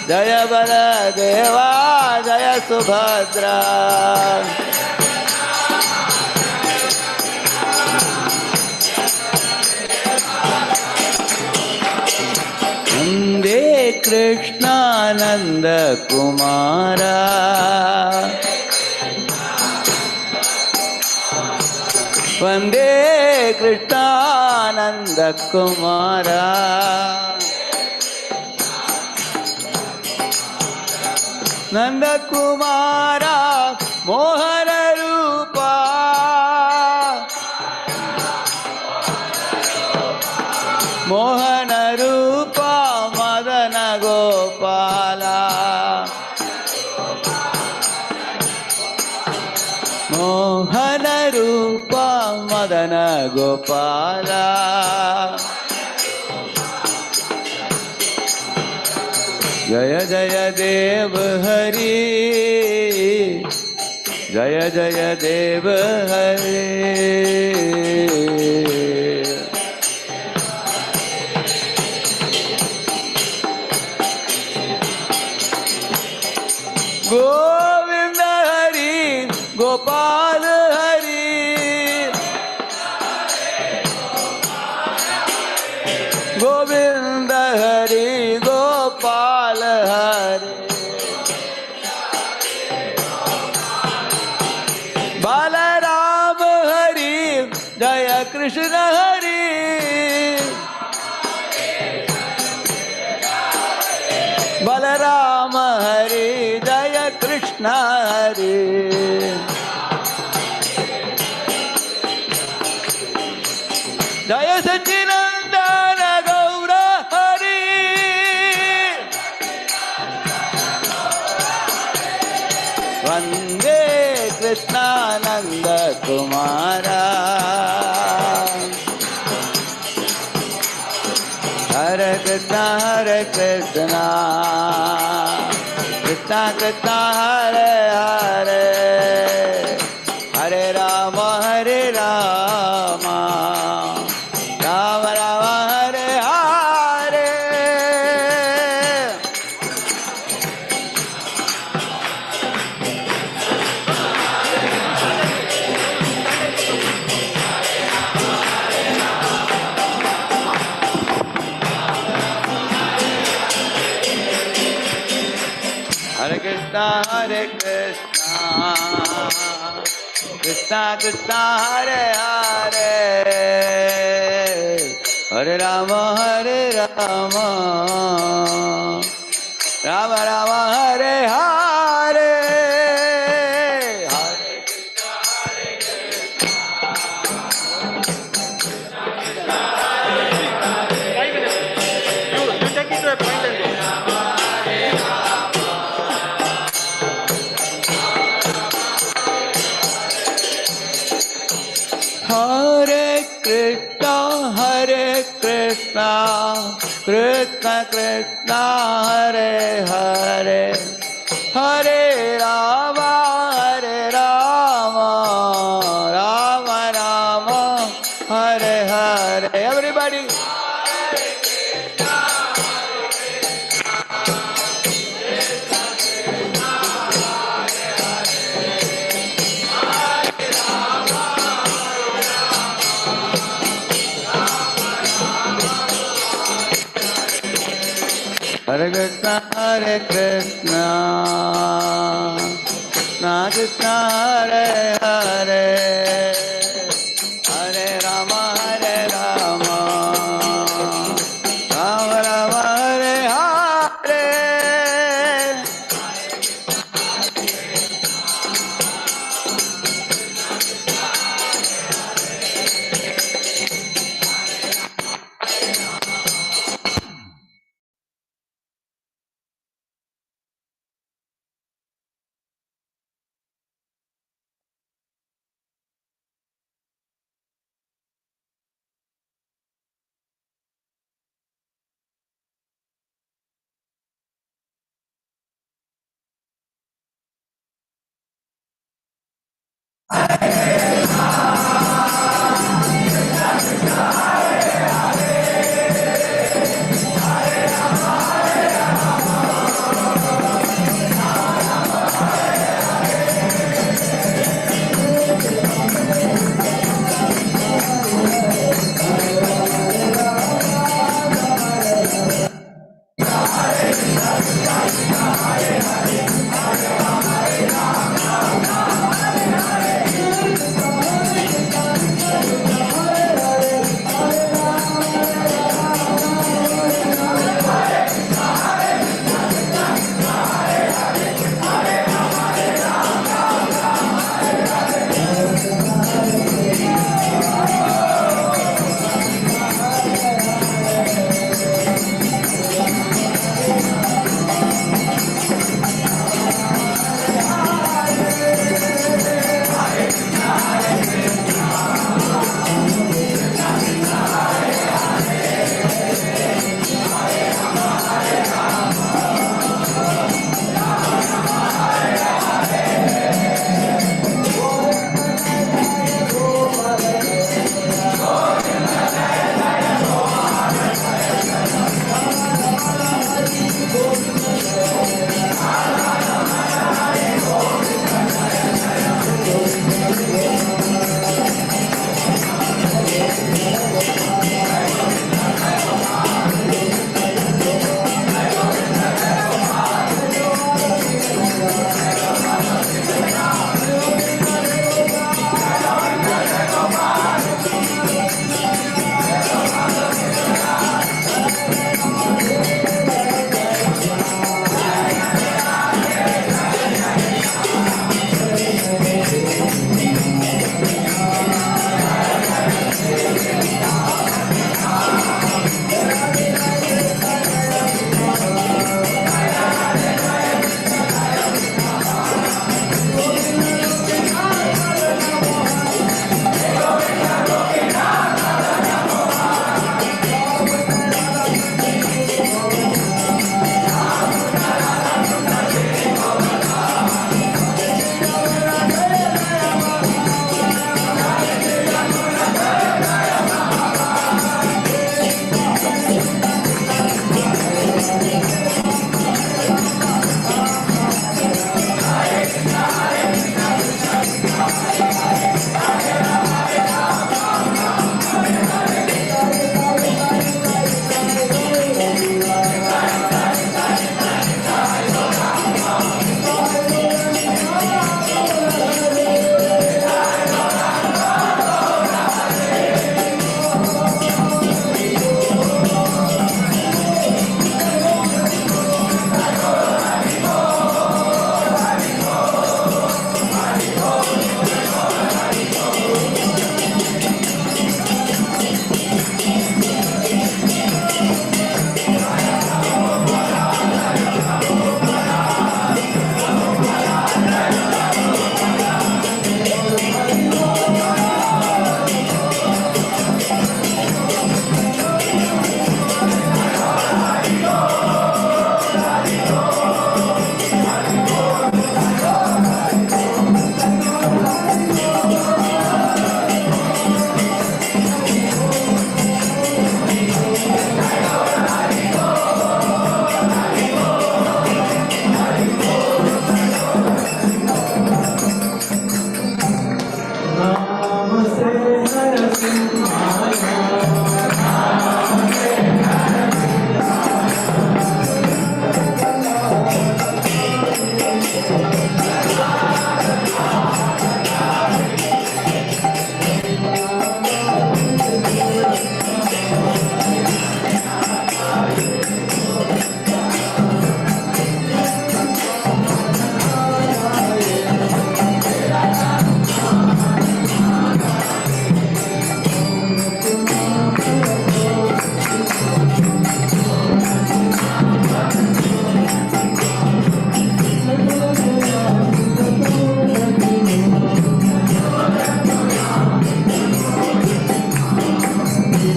Jaya Baladeva Jaya Subhadra. Vande Krishna Nanda Kumara Vande Krishna Krishna Nanda Kumara Nanda Kumara Mohana Rupa Mohana Rupa Madana Gopala Mohana Rupa Madana Gopala Jaya Jaya Dev Hari Jaya Jaya Dev Hari Govinda Hari Gopal Hari Govinda Hari Gopal Hari Balaram Hari Jaya Krishna Hari Balaram Hari Jaya Krishna Hari Jaya Sachinandana Gaura Hari Vande Krishna Nanda Kumara Hare Krishna Krishna Krishna Hare Hare Hare Rama Hare Rama Rama Rama Hare Hare Hare Krishna Krishna Krishna Hare Hare Hare Rama Rama Rama Hare Hare Hare Krishna Krishna Krishna Hare Hare Hare Rama Rama Rama Hare Hare everybody Hare Krishna Krishna Krishna Hare Hare Hare Rama Rama Rama Hare Hare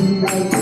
Like